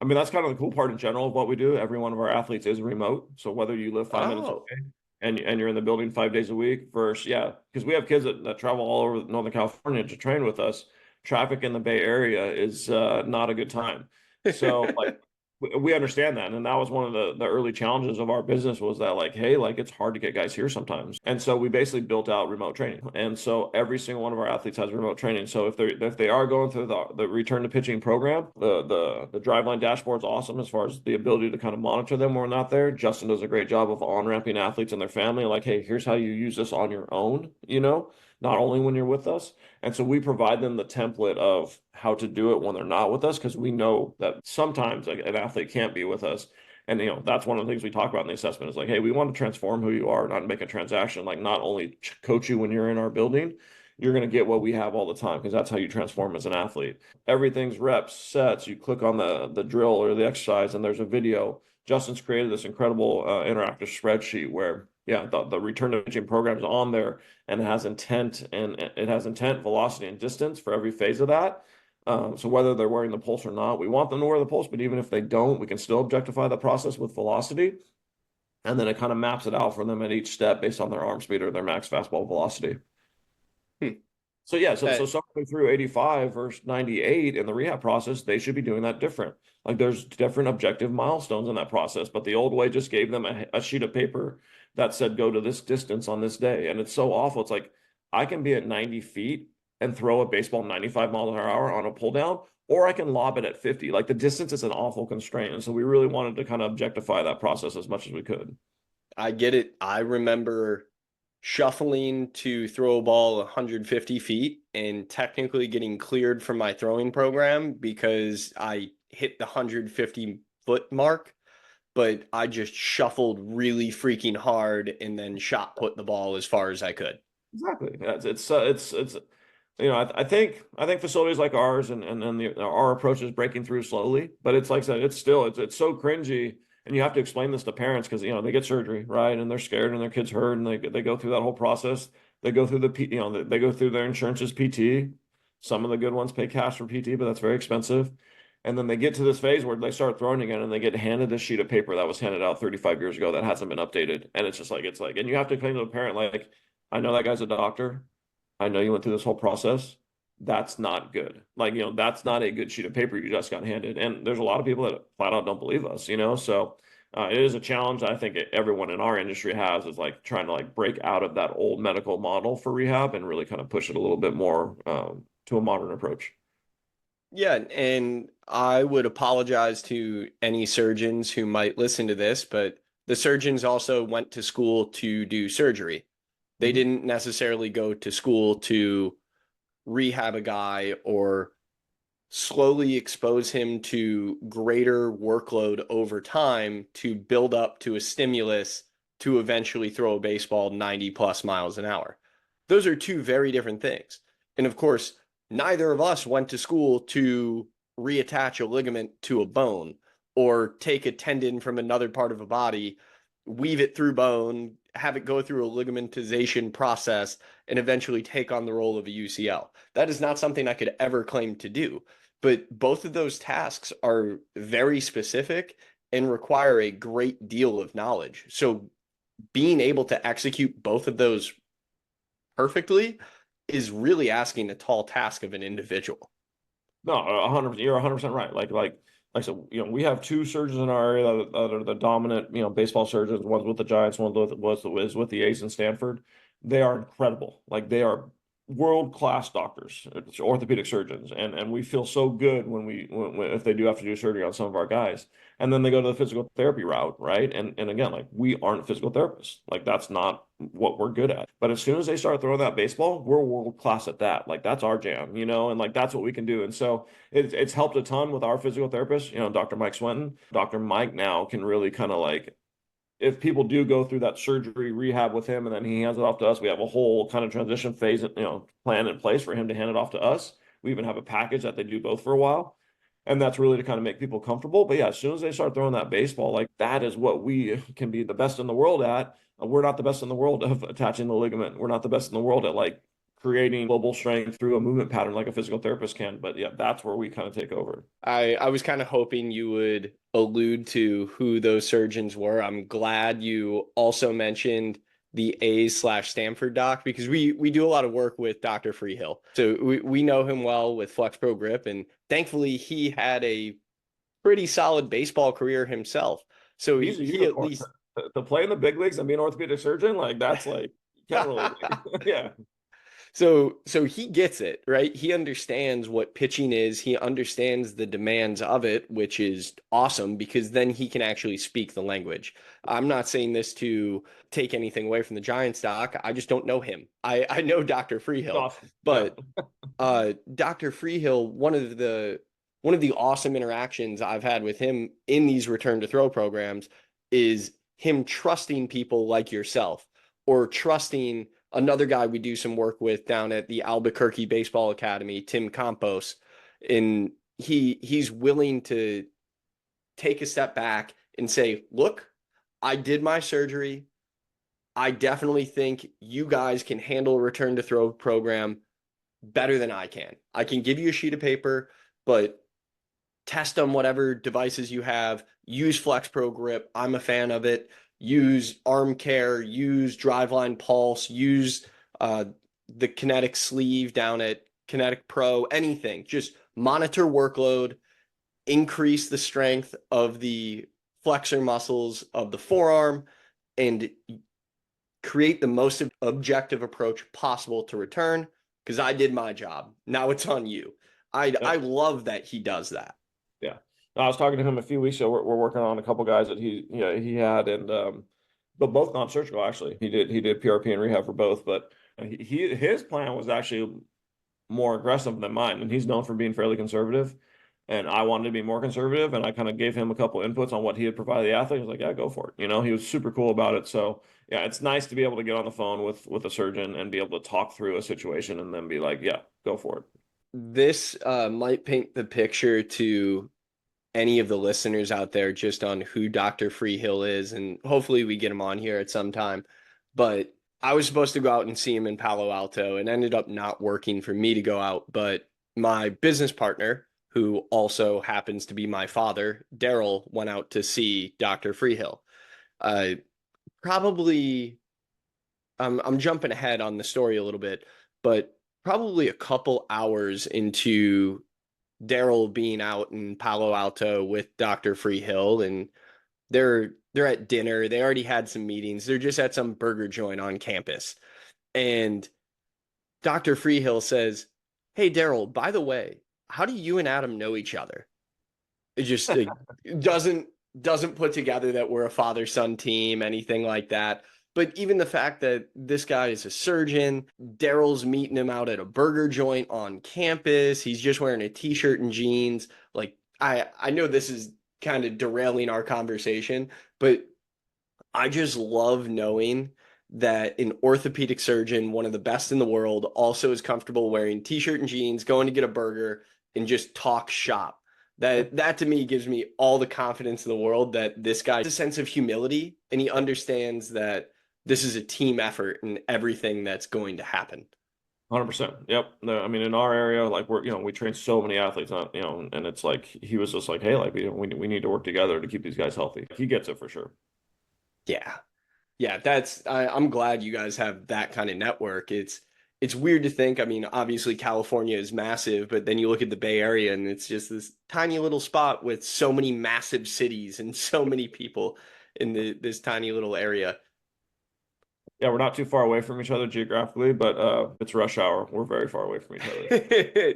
I mean, that's kind of the cool part in general of what we do. Every one of our athletes is remote. So whether you live 5 minutes Oh, away and you're in the building 5 days a week versus, yeah, because we have kids that travel all over Northern California to train with us. Traffic in the Bay Area is not a good time. So like we understand that. And that was one of the early challenges of our business was that like, hey, like it's hard to get guys here sometimes. And so we basically built out remote training. And so every single one of our athletes has remote training. So if they are going through the return to pitching program, the driveline dashboard's awesome as far as the ability to kind of monitor them when we're not there. Justin does a great job of on-ramping athletes and their family, like, hey, here's how you use this on your own, not only when you're with us. And so we provide them the template of how to do it when they're not with us, because we know that sometimes like, an athlete can't be with us. And that's one of the things we talk about in the assessment is like, hey, we want to transform who you are, not make a transaction, like not only coach you when you're in our building, you're going to get what we have all the time because that's how you transform as an athlete. Everything's reps, sets. You click on the drill or the exercise, and there's a video. Justin's created this incredible interactive spreadsheet where, yeah, the return to pitching program is on there and it has intent, velocity, and distance for every phase of that. So whether they're wearing the pulse or not, we want them to wear the pulse, but even if they don't, we can still objectify the process with velocity. And then it kind of maps it out for them at each step based on their arm speed or their max fastball velocity. hmm. So yeah, so That somebody through 85 versus 98 in the rehab process, they should be doing that different. Like there's different objective milestones in that process, but the old way just gave them a sheet of paper that said go to this distance on this day. And it's so awful. It's like I can be at 90 feet and throw a baseball 95 miles an hour on a pull down, or I can lob it at 50. Like the distance is an awful constraint. And so we really wanted to kind of objectify that process as much as we could. I get it. I remember shuffling to throw a ball 150 feet and technically getting cleared from my throwing program because I hit the 150-foot mark, but I just shuffled really freaking hard and then shot put the ball as far as I could. Exactly. Yeah, it's I think facilities like ours and our approach is breaking through slowly, but it's like I said, it's so cringy, and you have to explain this to parents because they get surgery, right, and they're scared and their kids hurt, and they go through that whole process. They go through they go through their insurance's PT. Some of the good ones pay cash for PT, but that's very expensive. And then they get to this phase where they start throwing again, and they get handed a sheet of paper that was handed out 35 years ago that hasn't been updated, and and you have to explain to the parent like, I know that guy's a doctor. I know you went through this whole process. That's not good. Like, that's not a good sheet of paper you just got handed. And there's a lot of people that flat out don't believe us. So it is a challenge I think everyone in our industry has is like trying to like break out of that old medical model for rehab and really kind of push it a little bit more to a modern approach. Yeah, and I would apologize to any surgeons who might listen to this, but the surgeons also went to school to do surgery. They Mhm. didn't necessarily go to school to rehab a guy or slowly expose him to greater workload over time to build up to a stimulus to eventually throw a baseball 90 plus miles an hour. Those are two very different things. And of course, neither of us went to school to reattach a ligament to a bone or take a tendon from another part of a body, weave it through bone, have it go through a ligamentization process, and eventually take on the role of a UCL. That is not something I could ever claim to do. But both of those tasks are very specific and require a great deal of knowledge. So being able to execute both of those perfectly is really asking a tall task of an individual. No, 100%. You're 100% right. Like I said, we have two surgeons in our area that are the dominant, baseball surgeons. One's with the Giants, one was with the A's in Stanford. They are incredible. Like they are world-class doctors, it's orthopedic surgeons, and we feel so good when if they do have to do surgery on some of our guys, and then they go to the physical therapy route, right? And again, like we aren't physical therapists, like that's not what we're good at. But as soon as they start throwing that baseball, we're world-class at that. Like that's our jam, and like that's what we can do. And so it's helped a ton with our physical therapist, Dr. Mike Swenton. Dr. Mike now can really kind of like if people do go through that surgery rehab with him and then he hands it off to us, we have a whole kind of transition phase, plan in place for him to hand it off to us. We even have a package that they do both for a while. And that's really to kind of make people comfortable. But yeah, as soon as they start throwing that baseball, like that is what we can be the best in the world at. we're not the best in the world of attaching the ligament. We're not the best in the world at like creating global strength through a movement pattern like a physical therapist can. But yeah, that's where we kind of take over. I was kind of hoping you would allude to who those surgeons were. I'm glad you also mentioned the A's/Stanford doc because we do a lot of work with Dr. Freehill. So we know him well with Flex Pro Grip, and thankfully he had a pretty solid baseball career himself. So He's a he at unicorn. least To play in the big leagues and be an orthopedic surgeon, like that's like you can't really, yeah. so he gets it, right? He understands what pitching is. He understands the demands of it, which is awesome because then he can actually speak the language. I'm not saying this to take anything away from the Giants doc. I just don't know him. I know Dr. He's Freehill, awesome. Yeah. but Dr. Freehill, one of the awesome interactions I've had with him in these return to throw programs is him trusting people like yourself or trusting another guy we do some work with down at the Albuquerque Baseball Academy, Tim Campos, and he's willing to take a step back and say, "Look, I did my surgery. I definitely think you guys can handle a return to throw program better than I can. I can give you a sheet of paper, but test on whatever devices you have. Use Flex Pro Grip. I'm a fan of it. Use Arm Care. Use Driveline Pulse. Use uh, the Kinetic Sleeve down at Kinetic Pro. Anything. Just monitor workload. Increase the strength of the flexor muscles of the forearm, and create the most objective approach possible to return. Because I did my job. Now it's on you. I Yep. love that he does that. Yeah. No, I was talking to him a few weeks ago. We're working on a couple guys that he had, and but both non-surgical actually. He did PRP and rehab for both, but his plan was actually more aggressive than mine, and he's known for being fairly conservative. And I wanted to be more conservative, and I kind of gave him a couple inputs on what he had provided the athlete. He was like, "Yeah, go for it." He was super cool about it. So yeah, it's nice to be able to get on the phone with a surgeon and be able to talk through a situation and then be like, "Yeah, go for it." This might paint the picture to any of the listeners out there just on who Dr. Freehill is, and hopefully we get him on here at some time. But I was supposed to go out and see him in Palo Alto and ended up not working for me to go out. But my business partner, who also happens to be my father, Daryl, went out to see Dr. Freehill. Uh, probably, I'm jumping ahead on the story a little bit, but probably a couple hours into Daryl being out in Palo Alto with Dr. Freehill, and they're at dinner. They already had some meetings. They're just at some burger joint on campus. And Dr. Freehill says, "Hey Daryl, by the way, how do you and Adam know each other?" It just doesn't put together that we're a father-son team, anything like that. But even the fact that this guy is a surgeon, Daryl's meeting him out at a burger joint on campus. He's just wearing a t-shirt and jeans. Like I know this is kind of derailing our conversation, but I just love knowing that an orthopedic surgeon, one of the best in the world, also is comfortable wearing t-shirt and jeans, going to get a burger and just talk shop. That to me gives me all the confidence in the world that this guy has a sense of humility and he understands that this is a team effort and everything that's going to happen. 100%. Yep. No, I mean, in our area, like we train so many athletes, and it's like he was just like, hey, like we need to work together to keep these guys healthy. He gets it for sure. Yeah. Yeah, I'm glad you guys have that kind of network. It's weird to think. I mean, obviously California is massive, but then you look at the Bay Area and it's just this tiny little spot with so many massive cities and so many people in this tiny little area. Yeah, we're not too far away from each other geographically, but it's rush hour. We're very far away from each other.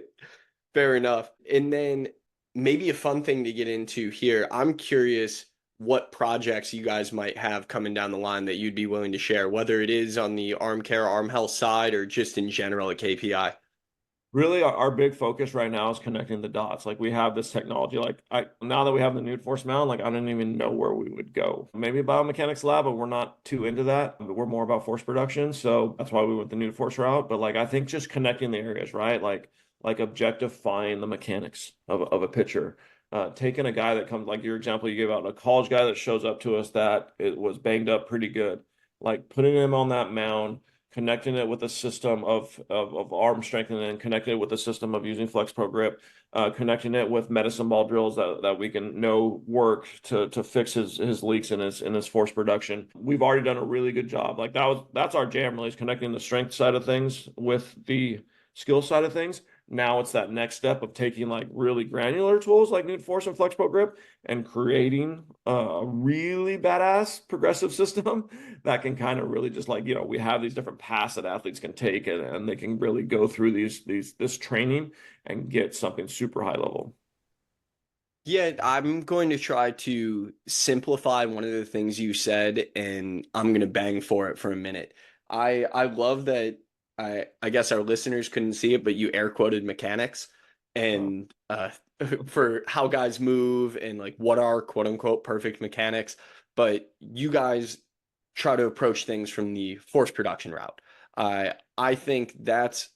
Fair enough. And then maybe a fun thing to get into here. I'm curious what projects you guys might have coming down the line that you'd be willing to share, whether it is on the arm care, arm health side, or just in general at KPI. Really, our big focus right now is connecting the dots. Like we have this technology. Like now that we have the nude force mount, like I don't even know where we would go. Maybe a biomechanics lab, but we're not too into that. We're more about force production, so that's why we went the nude force route. But like I think just connecting the areas, right? Like objectifying the mechanics of a pitcher. Taking a guy that comes like your example you gave out, a college guy that shows up to us that it was banged up pretty good. like putting him on that mound, connecting it with a system of arm strengthening, and connecting it with a system of using Flex Pro Grip, connecting it with medicine ball drills that we can know work to fix his leaks in his force production. We've already done a really good job. Like that's our jam, really, is connecting the strength side of things with the skill side of things. Now it's that next step of taking like really granular tools like Newt Force and Flex Pro Grip and creating a really badass progressive system that can kind of really just like, we have these different paths that athletes can take, and they can really go through this training and get something super high level. Yeah, I'm going to try to simplify one of the things you said, and I'm going to bang for it for a minute. I love that. I guess our listeners couldn't see it, but you air quoted mechanics Uh, and for how guys move and like what are quote unquote perfect mechanics. But you guys try to approach things from the force production route. I think that's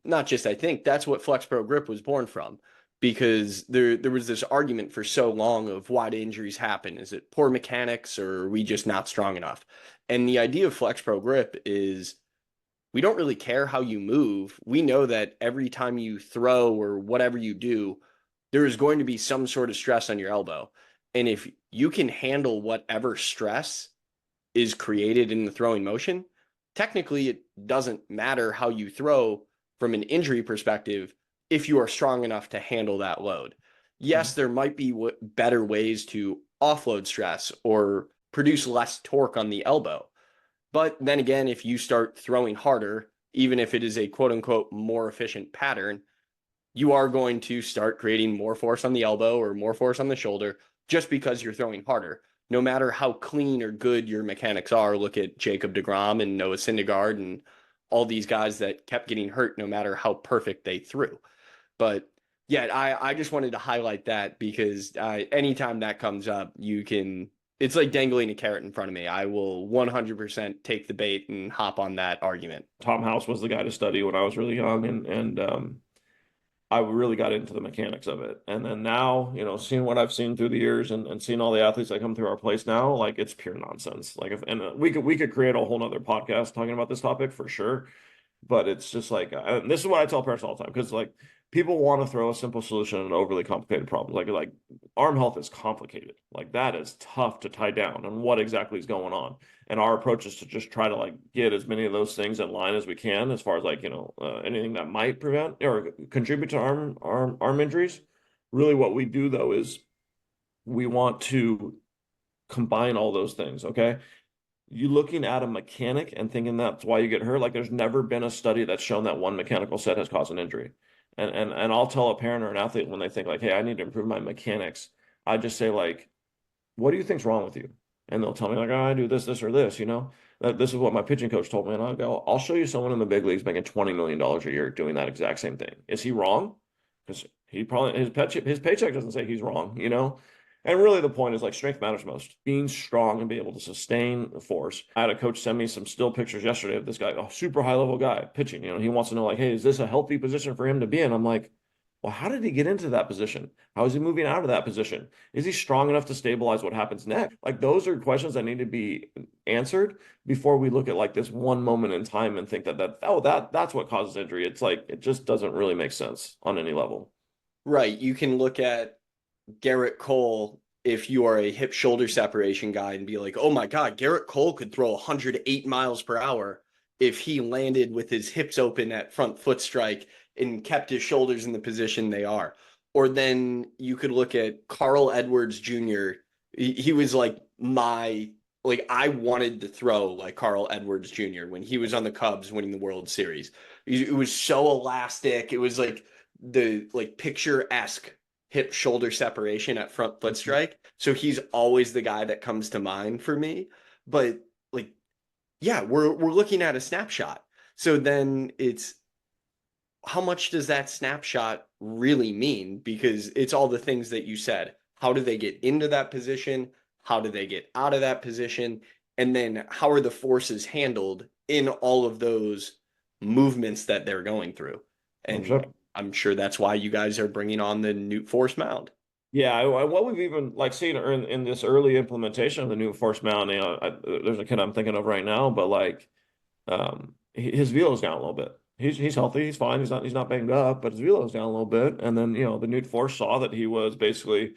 not just I think that's what Flex Pro Grip was born from, because there was this argument for so long of why do injuries happen? Is it poor mechanics or are we just not strong enough? And the idea of Flex Pro Grip is we don't really care how you move. We know that every time you throw or whatever you do, there is going to be some sort of stress on your elbow. And if you can handle whatever stress is created in the throwing motion, technically it doesn't matter how you throw from an injury perspective if you are strong enough to handle that load. Yes, there might be better ways to offload stress or produce less torque on the elbow. But then again, if you start throwing harder, even if it is a quote unquote more efficient pattern, you are going to start creating more force on the elbow or more force on the shoulder just because you're throwing harder. No matter how clean or good your mechanics are, look at Jacob deGrom and Noah Syndergaard and all these guys that kept getting hurt no matter how perfect they threw. But yeah, I just wanted to highlight that because anytime that comes up, it's like dangling a carrot in front of me. I will 100% take the bait and hop on that argument. Tom House was the guy to study when I was really young, and I really got into the mechanics of it. And then now, seeing what I've seen through the years, and seeing all the athletes that come through our place now, like it's pure nonsense. Like we could create a whole nother podcast talking about this topic for sure. But it's just like, this is what I tell parents all the time, because like people want to throw a simple solution in overly complicated problems. Like arm health is complicated. Like that is tough to tie down and what exactly is going on. And our approach is to just try to like get as many of those things in line as we can, as far as like, anything that might prevent or contribute to arm injuries. Really, what we do though is we want to combine all those things. Okay, you looking at a mechanic and thinking that's why you get hurt, like there's never been a study that's shown that one mechanical set has caused an injury. And I'll tell a parent or an athlete when they think like, hey, I need to improve my mechanics. I just say like, what do you think's wrong with you? And they'll tell me like, oh, I do this, this, or this, This is what my pitching coach told me. And I'll go, I'll show you someone in the big leagues making $20 million a year doing that exact same thing. Is he wrong? Because he probably his paycheck doesn't say he's wrong. And really, the point is like strength matters most. Being strong and be able to sustain the force. I had a coach send me some still pictures yesterday of this guy, a super high level guy pitching. He wants to know like, hey, is this a healthy position for him to be in? I'm like, well, how did he get into that position? How is he moving out of that position? Is he strong enough to stabilize what happens next? Like those are questions that need to be answered before we look at like this one moment in time and think that's what causes injury. It's like it just doesn't really make sense on any level. Right. You can look at Garrett Cole if you are a hip shoulder separation guy and be like, oh my God, Garrett Cole could throw 108 miles per hour if he landed with his hips open at front foot strike and kept his shoulders in the position they are. Or then you could look at Carl Edwards Jr. He was like I wanted to throw like Carl Edwards Jr. when he was on the Cubs winning the World Series. It was so elastic. It was like the like picturesque hip shoulder separation at front foot strike. So he's always the guy that comes to mind for me. But like, yeah, we're looking at a snapshot. So then it's how much does that snapshot really mean? Because it's all the things that you said. How do they get into that position? How do they get out of that position? And then how are the forces handled in all of those movements that they're going through? And 100%. I'm sure that's why you guys are bringing on the Newt Force Mound. Yeah, what we've even like seen in this early implementation of the new force mount, there's a kid I'm thinking of right now, but like his velo's down a little bit. He's healthy, he's fine, he's not banged up, but his velo's down a little bit. And then the new force saw that he was basically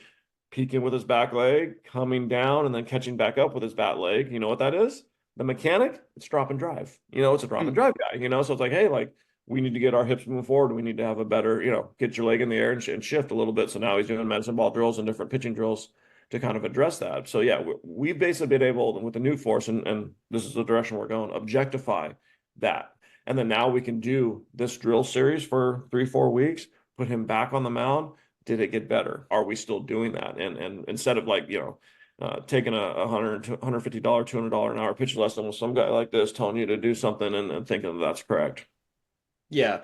peaking with his back leg, coming down, and then catching back up with his bat leg. You know what that is? The mechanic, it's drop and drive. It's a drop and Hmm. drive guy. So it's like, hey, like we need to get our hips moving forward. We need to have a better, get your leg in the air and shift a little bit. So now he's doing medicine ball drills and different pitching drills to kind of address that. So yeah, we've basically been able with the new force, and this is the direction we're going, objectify that. And then now we can do this drill series for 3, 4 weeks, put him back on the mound. Did it get better? Are we still doing that? And instead of like, taking a $150, $200 an hour pitch lesson with some guy like this telling you to do something and thinking that's correct. Yeah.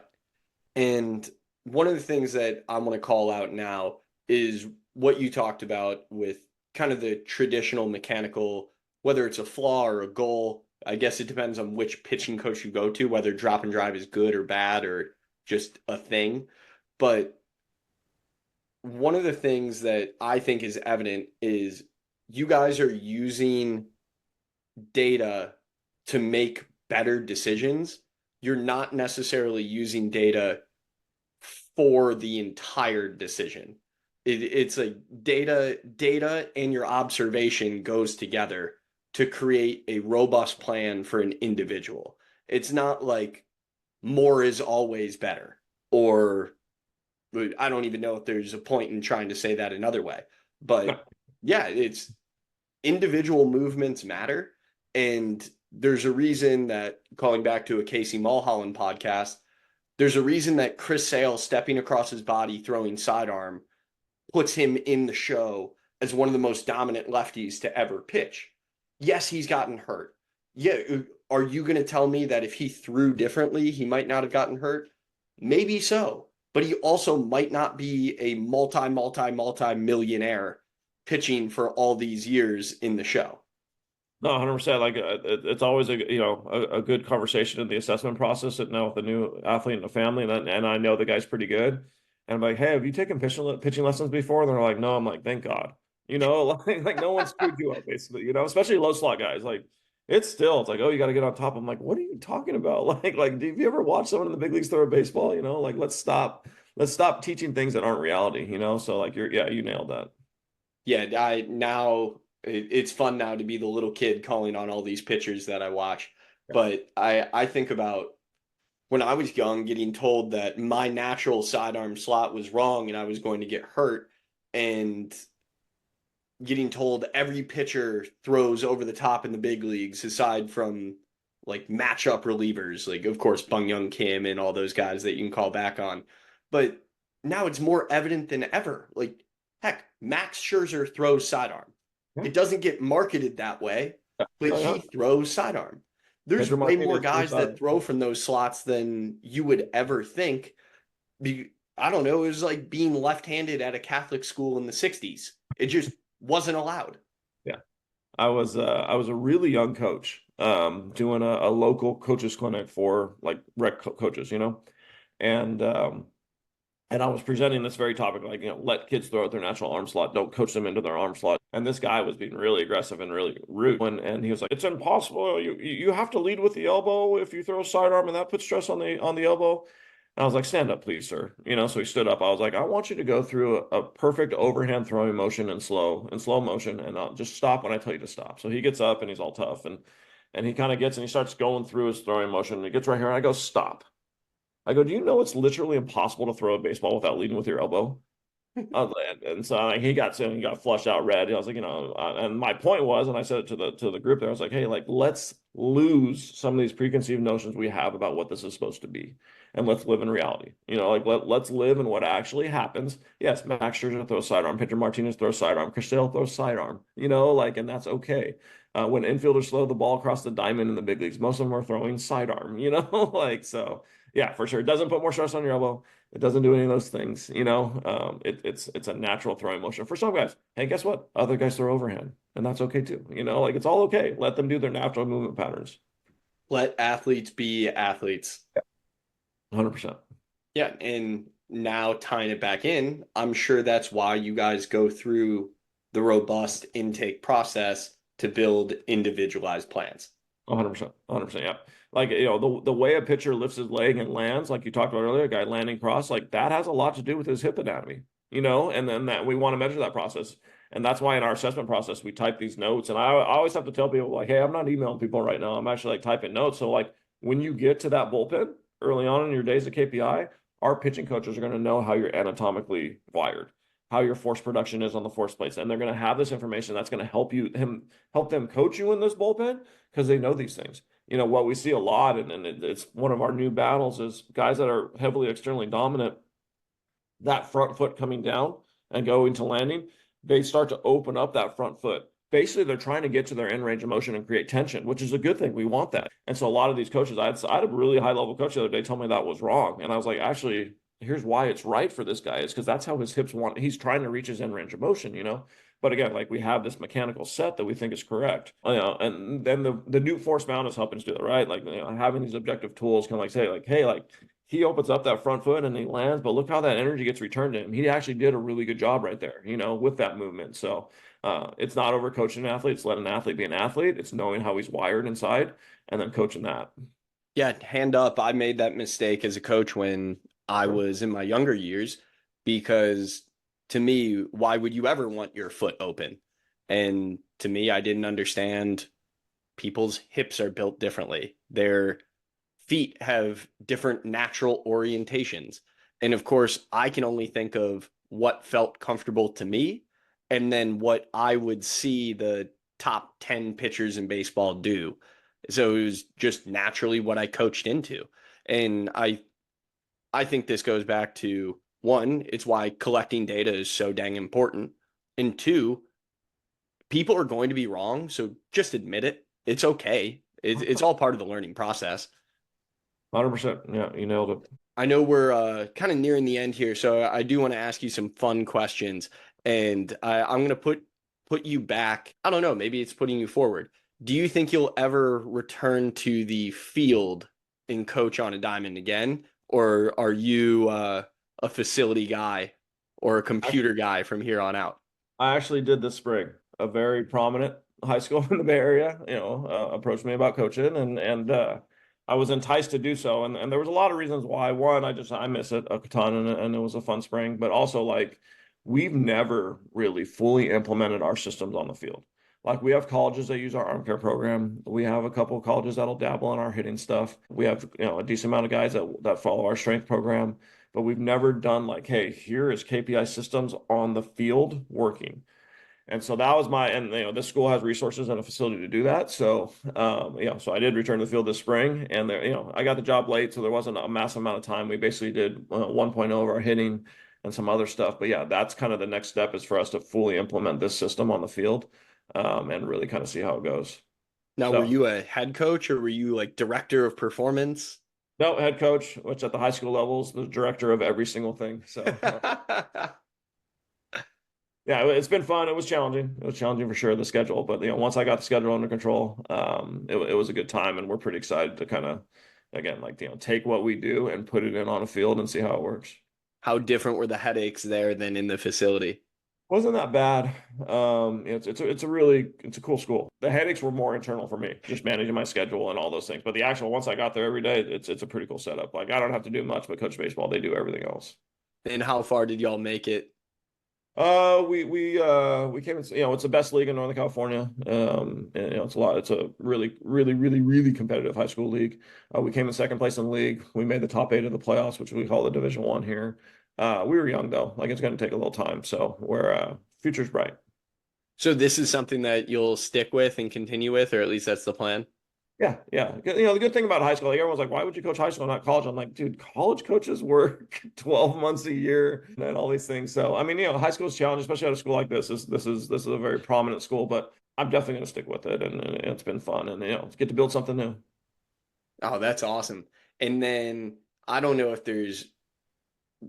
And one of the things that I want to call out now is what you talked about with kind of the traditional mechanical, whether it's a flaw or a goal. I guess it depends on which pitching coach you go to, whether drop and drive is good or bad or just a thing. But one of the things that I think is evident is you guys are using data to make better decisions. You're not necessarily using data for the entire decision. It's like data and your observation goes together to create a robust plan for an individual. It's not like more is always better, or I don't even know if there's a point in trying to say that another way. No, But yeah, it's individual movements matter. And there's a reason that, calling back to a Casey Mulholland podcast, there's a reason that Chris Sale stepping across his body, throwing sidearm, puts him in the show as one of the most dominant lefties to ever pitch. Yes, he's gotten hurt. Yeah, are you going to tell me that if he threw differently, he might not have gotten hurt? Maybe so, but he also might not be a multi millionaire pitching for all these years in the show. no, 100%. Like it's always a good conversation in the assessment process. And now with the new athlete in the family, and I know the guy's pretty good. And I'm like, hey, have you taken pitching lessons before? And they're like, no. I'm like, thank God. Like no one screwed you up, basically. Especially low slot guys. Like it's like, oh, you got to get on top. I'm like, what are you talking about? Like, have you ever watched someone in the big leagues throw a baseball? Like let's stop teaching things that aren't reality. So like you nailed that. Yeah, I now it's fun now to be the little kid calling on all these pitchers that I watch. But I think about when I was young, getting told that my natural sidearm slot was wrong and I was going to get hurt, and getting told every pitcher throws over the top in the big leagues aside from like matchup relievers, like of course Bung Young Kim and all those guys that you can call back on. But now it's more evident than ever. Like heck, Max Scherzer throws sidearm. Yeah. It doesn't get marketed that way, but Oh, he yeah. throws sidearm. There's Pedro way more Martinez guys that throw from those slots than you would ever think. I don't know. It was like being left-handed at a Catholic school in the 60s. It just wasn't allowed. Yeah. I was a really young coach, doing a local coaches clinic for like coaches, and and I was presenting this very topic, like, let kids throw out their natural arm slot, don't coach them into their arm slot. And this guy was being really aggressive and really rude. And he was like, it's impossible. You have to lead with the elbow if you throw sidearm, and that puts stress on the elbow. And I was like, stand up, please, sir. So he stood up. I was like, I want you to go through a perfect overhand throwing motion in slow motion, and I'll just stop when I tell you to stop. So he gets up and he's all tough, and he kind of gets and he starts going through his throwing motion, and he gets right here, and I go, stop. I go, do you know it's literally impossible to throw a baseball without leading with your elbow? And so he got flushed out red. I was like, and my point was, and I said it to the group there, I was like, hey, like let's lose some of these preconceived notions we have about what this is supposed to be, and let's live in reality. Like let's live in what actually happens. Yes, Max Scherzer throws sidearm, Pedro Martinez throws sidearm, Chris Sale throws sidearm. And that's okay. When infielders slow the ball across the diamond in the big leagues, most of them are throwing sidearm. Like so. Yeah, for sure. It doesn't put more stress on your elbow. It doesn't do any of those things. It's a natural throwing motion for some guys. Hey, guess what? Other guys throw overhand, and that's okay too. Like it's all okay. Let them do their natural movement patterns. Let athletes be athletes. 100%. Yeah, and now tying it back in, I'm sure that's why you guys go through the robust intake process to build individualized plans. 100%, 100%. Yeah. Like, the way a pitcher lifts his leg and lands, like you talked about earlier, a guy landing cross, like that has a lot to do with his hip anatomy, and then that we want to measure that process. And that's why in our assessment process, we type these notes. And I always have to tell people, like, hey, I'm not emailing people right now. I'm actually like typing notes. So, like, when you get to that bullpen early on in your days at KPI, our pitching coaches are going to know how you're anatomically wired, how your force production is on the force plates. And they're going to have this information that's going to help them coach you in this bullpen because they know these things. What we see a lot, and it's one of our new battles, is guys that are heavily externally dominant, that front foot coming down and go into landing, they start to open up that front foot. Basically, they're trying to get to their end range of motion and create tension, which is a good thing. We want that. And so a lot of these coaches, I had a really high level coach the other day tell me that was wrong. And I was like, actually, here's why it's right for this guy is because that's how his hips want. He's trying to reach his end range of motion. But again, like we have this mechanical set that we think is correct, and then the new force mount is helping us do it, right? Like, having these objective tools can like say like, hey, like he opens up that front foot and he lands, but look how that energy gets returned to him. He actually did a really good job right there, with that movement. So it's not over coaching an athlete. It's letting an athlete be an athlete. It's knowing how he's wired inside and then coaching that. Yeah, hand up. I made that mistake as a coach when I Sure. was in my younger years because to me, why would you ever want your foot open? And to me, I didn't understand people's hips are built differently. Their feet have different natural orientations. And of course, I can only think of what felt comfortable to me and then what I would see the top 10 pitchers in baseball do. So it was just naturally what I coached into. And I think this goes back to one, it's why collecting data is so dang important. And two, people are going to be wrong, so just admit it. It's okay. It's all part of the learning process. 100%. Yeah, you nailed it. I know we're kind of nearing the end here, so I do want to ask you some fun questions, and I'm going to put you back. I don't know, maybe it's putting you forward. Do you think you'll ever return to the field and coach on a diamond again, or are you a facility guy or a computer guy from here on out? I actually did this spring. A very prominent high school in the Bay Area, approached me about coaching, and I was enticed to do so. And there was a lot of reasons why. One, I miss it a ton, and it was a fun spring. But also, like, we've never really fully implemented our systems on the field. Like, we have colleges that use our arm care program. We have a couple of colleges that'll dabble in our hitting stuff. We have a decent amount of guys that follow our strength program. But we've never done like, hey, here is KPI systems on the field working. And so that was and this school has resources and a facility to do that. So, so I did return to the field this spring, and there, I got the job late, so there wasn't a massive amount of time. We basically did 1.0 of our hitting and some other stuff. But yeah, that's kind of the next step is for us to fully implement this system on the field, and really kind of see how it goes. Now, were So, you a head coach or were you like director of performance? no, head coach, which at the high school levels, the director of every single thing. So, yeah, it's been fun. It was challenging. It was challenging for sure, the schedule. But once I got the schedule under control, it was a good time, and we're pretty excited to kind of, again, like take what we do and put it in on a field and see how it works. How different were the headaches there than in the facility? Wasn't that bad. It's a cool school. The headaches were more internal for me, just managing my schedule and all those things. But the actual once I got there every day, it's a pretty cool setup. Like, I don't have to do much, but coach baseball, they do everything else. And how far did y'all make it? We came in, it's the best league in Northern California. And, it's a really, really, really, really competitive high school league. We came in second place in the league. We made the top 8 of the playoffs, which we call the Division 1 here. We were young though, like it's going to take a little time. So we're future's bright. So this is something that you'll stick with and continue with, or at least that's the plan. Yeah, yeah. The good thing about high school, like everyone's like, why would you coach high school, not college? I'm like, dude, college coaches work 12 months a year and all these things. So, I mean, high school is challenging, especially at a school like this. This is a very prominent school, but I'm definitely going to stick with it, and it's been fun, and get to build something new. Oh, that's awesome. And then I don't know if there's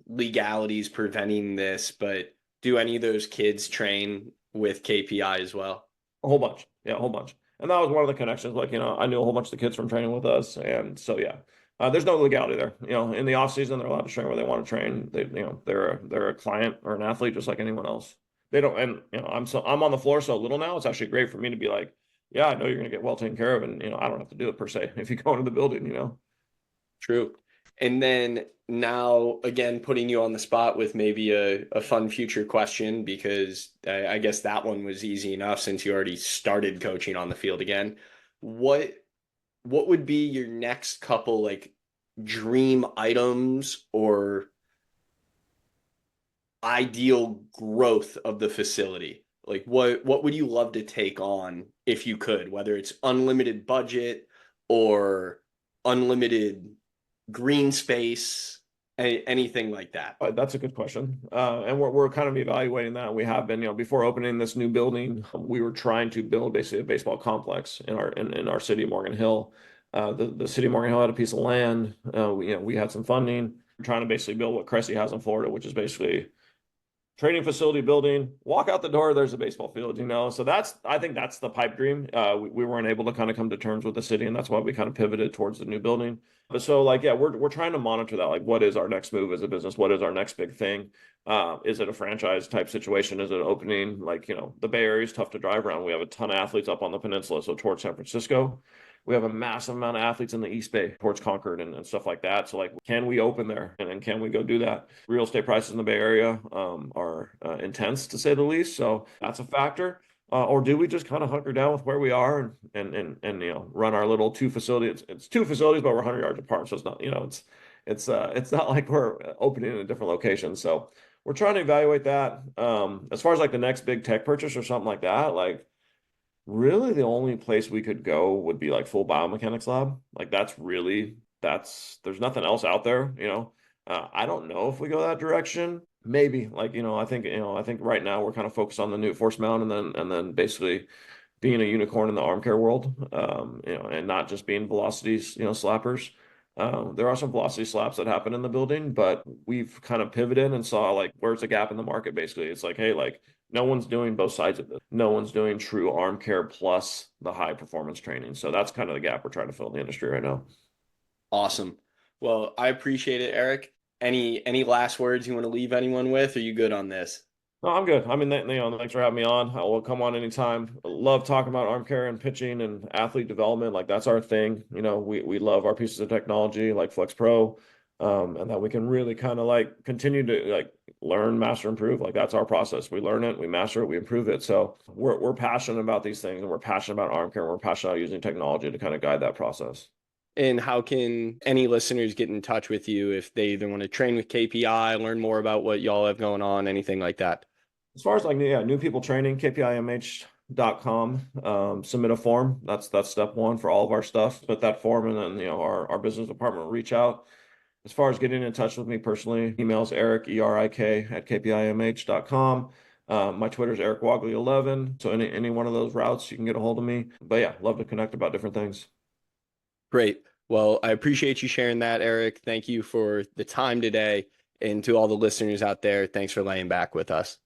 legalities preventing this, but do any of those kids train with KPI as well? A whole bunch, yeah, a whole bunch. And that was one of the connections. Like, I knew a whole bunch of the kids from training with us, and so yeah, There's no legality there. In the off season, they're allowed to train where they want to train. They're a client or an athlete just like anyone else. They don't, and I'm on the floor so little now. It's actually great for me to be like, yeah, I know you're going to get well taken care of, and I don't have to do it per se if you go into the building. True. And then now, again, putting you on the spot with maybe a fun future question, because I guess that one was easy enough since you already started coaching on the field again. What what would be your next couple like dream items or ideal growth of the facility? Like what would you love to take on if you could, whether it's unlimited budget or unlimited green space, anything like that? That's a good question. And we're kind of evaluating that. We have been, before opening this new building, we were trying to build basically a baseball complex in our city, Morgan Hill. The city of Morgan Hill had a piece of land. We had some funding. We're trying to basically build what Cressy has in Florida, which is basically training facility building, walk out the door, there's a baseball field. So I think that's the pipe dream. We weren't able to kind of come to terms with the city, and that's why we kind of pivoted towards the new building. But so like, yeah, we're trying to monitor that. Like, what is our next move as a business? What is our next big thing? Is it a franchise type situation? Is it an opening? Like, the Bay Area is tough to drive around. We have a ton of athletes up on the peninsula, so towards San Francisco. We have a massive amount of athletes in the East Bay towards Concord and stuff like that. So like, can we open there and can we go do that? Real estate prices in the Bay Area are intense to say the least. So that's a factor. Or do we just kind of hunker down with where we are and run our little two facilities? It's two facilities, but we're 100 yards apart. So it's not, it's not like we're opening in a different location. So we're trying to evaluate that. As far as like the next big tech purchase or something like that, like really the only place we could go would be like full biomechanics lab. Like there's nothing else out there. I don't know if we go that direction. Maybe like, I think right now we're kind of focused on the new force mount and then basically being a unicorn in the arm care world, and not just being velocities, slappers. There are some velocity slaps that happen in the building, but we've kind of pivoted and saw like where's the gap in the market. Basically, it's like, hey, like no one's doing both sides of this. No one's doing true arm care plus the high performance training. So that's kind of the gap we're trying to fill in the industry right now. Awesome. Well, I appreciate it, Eric. Any last words you want to leave anyone with? Are you good on this? No, I'm good. I mean, thanks for having me on. I will come on anytime. Love talking about arm care and pitching and athlete development. Like that's our thing. We love our pieces of technology like Flex Pro, and that we can really kind of like continue to like learn, master, improve. Like that's our process. We learn it, we master it, we improve it. So we're passionate about these things, and we're passionate about arm care. And we're passionate about using technology to kind of guide that process. And how can any listeners get in touch with you if they either want to train with KPI, learn more about what y'all have going on, anything like that? As far as like new people training, kpimh.com, submit a form. That's step one for all of our stuff. Submit that form, and then our business department will reach out. As far as getting in touch with me personally, emails Erik, ERIK at kpimh.com. My Twitter's Erik Wagle 11. So any one of those routes you can get a hold of me. But yeah, love to connect about different things. Great. Well, I appreciate you sharing that, Eric. Thank you for the time today. And to all the listeners out there, thanks for laying back with us.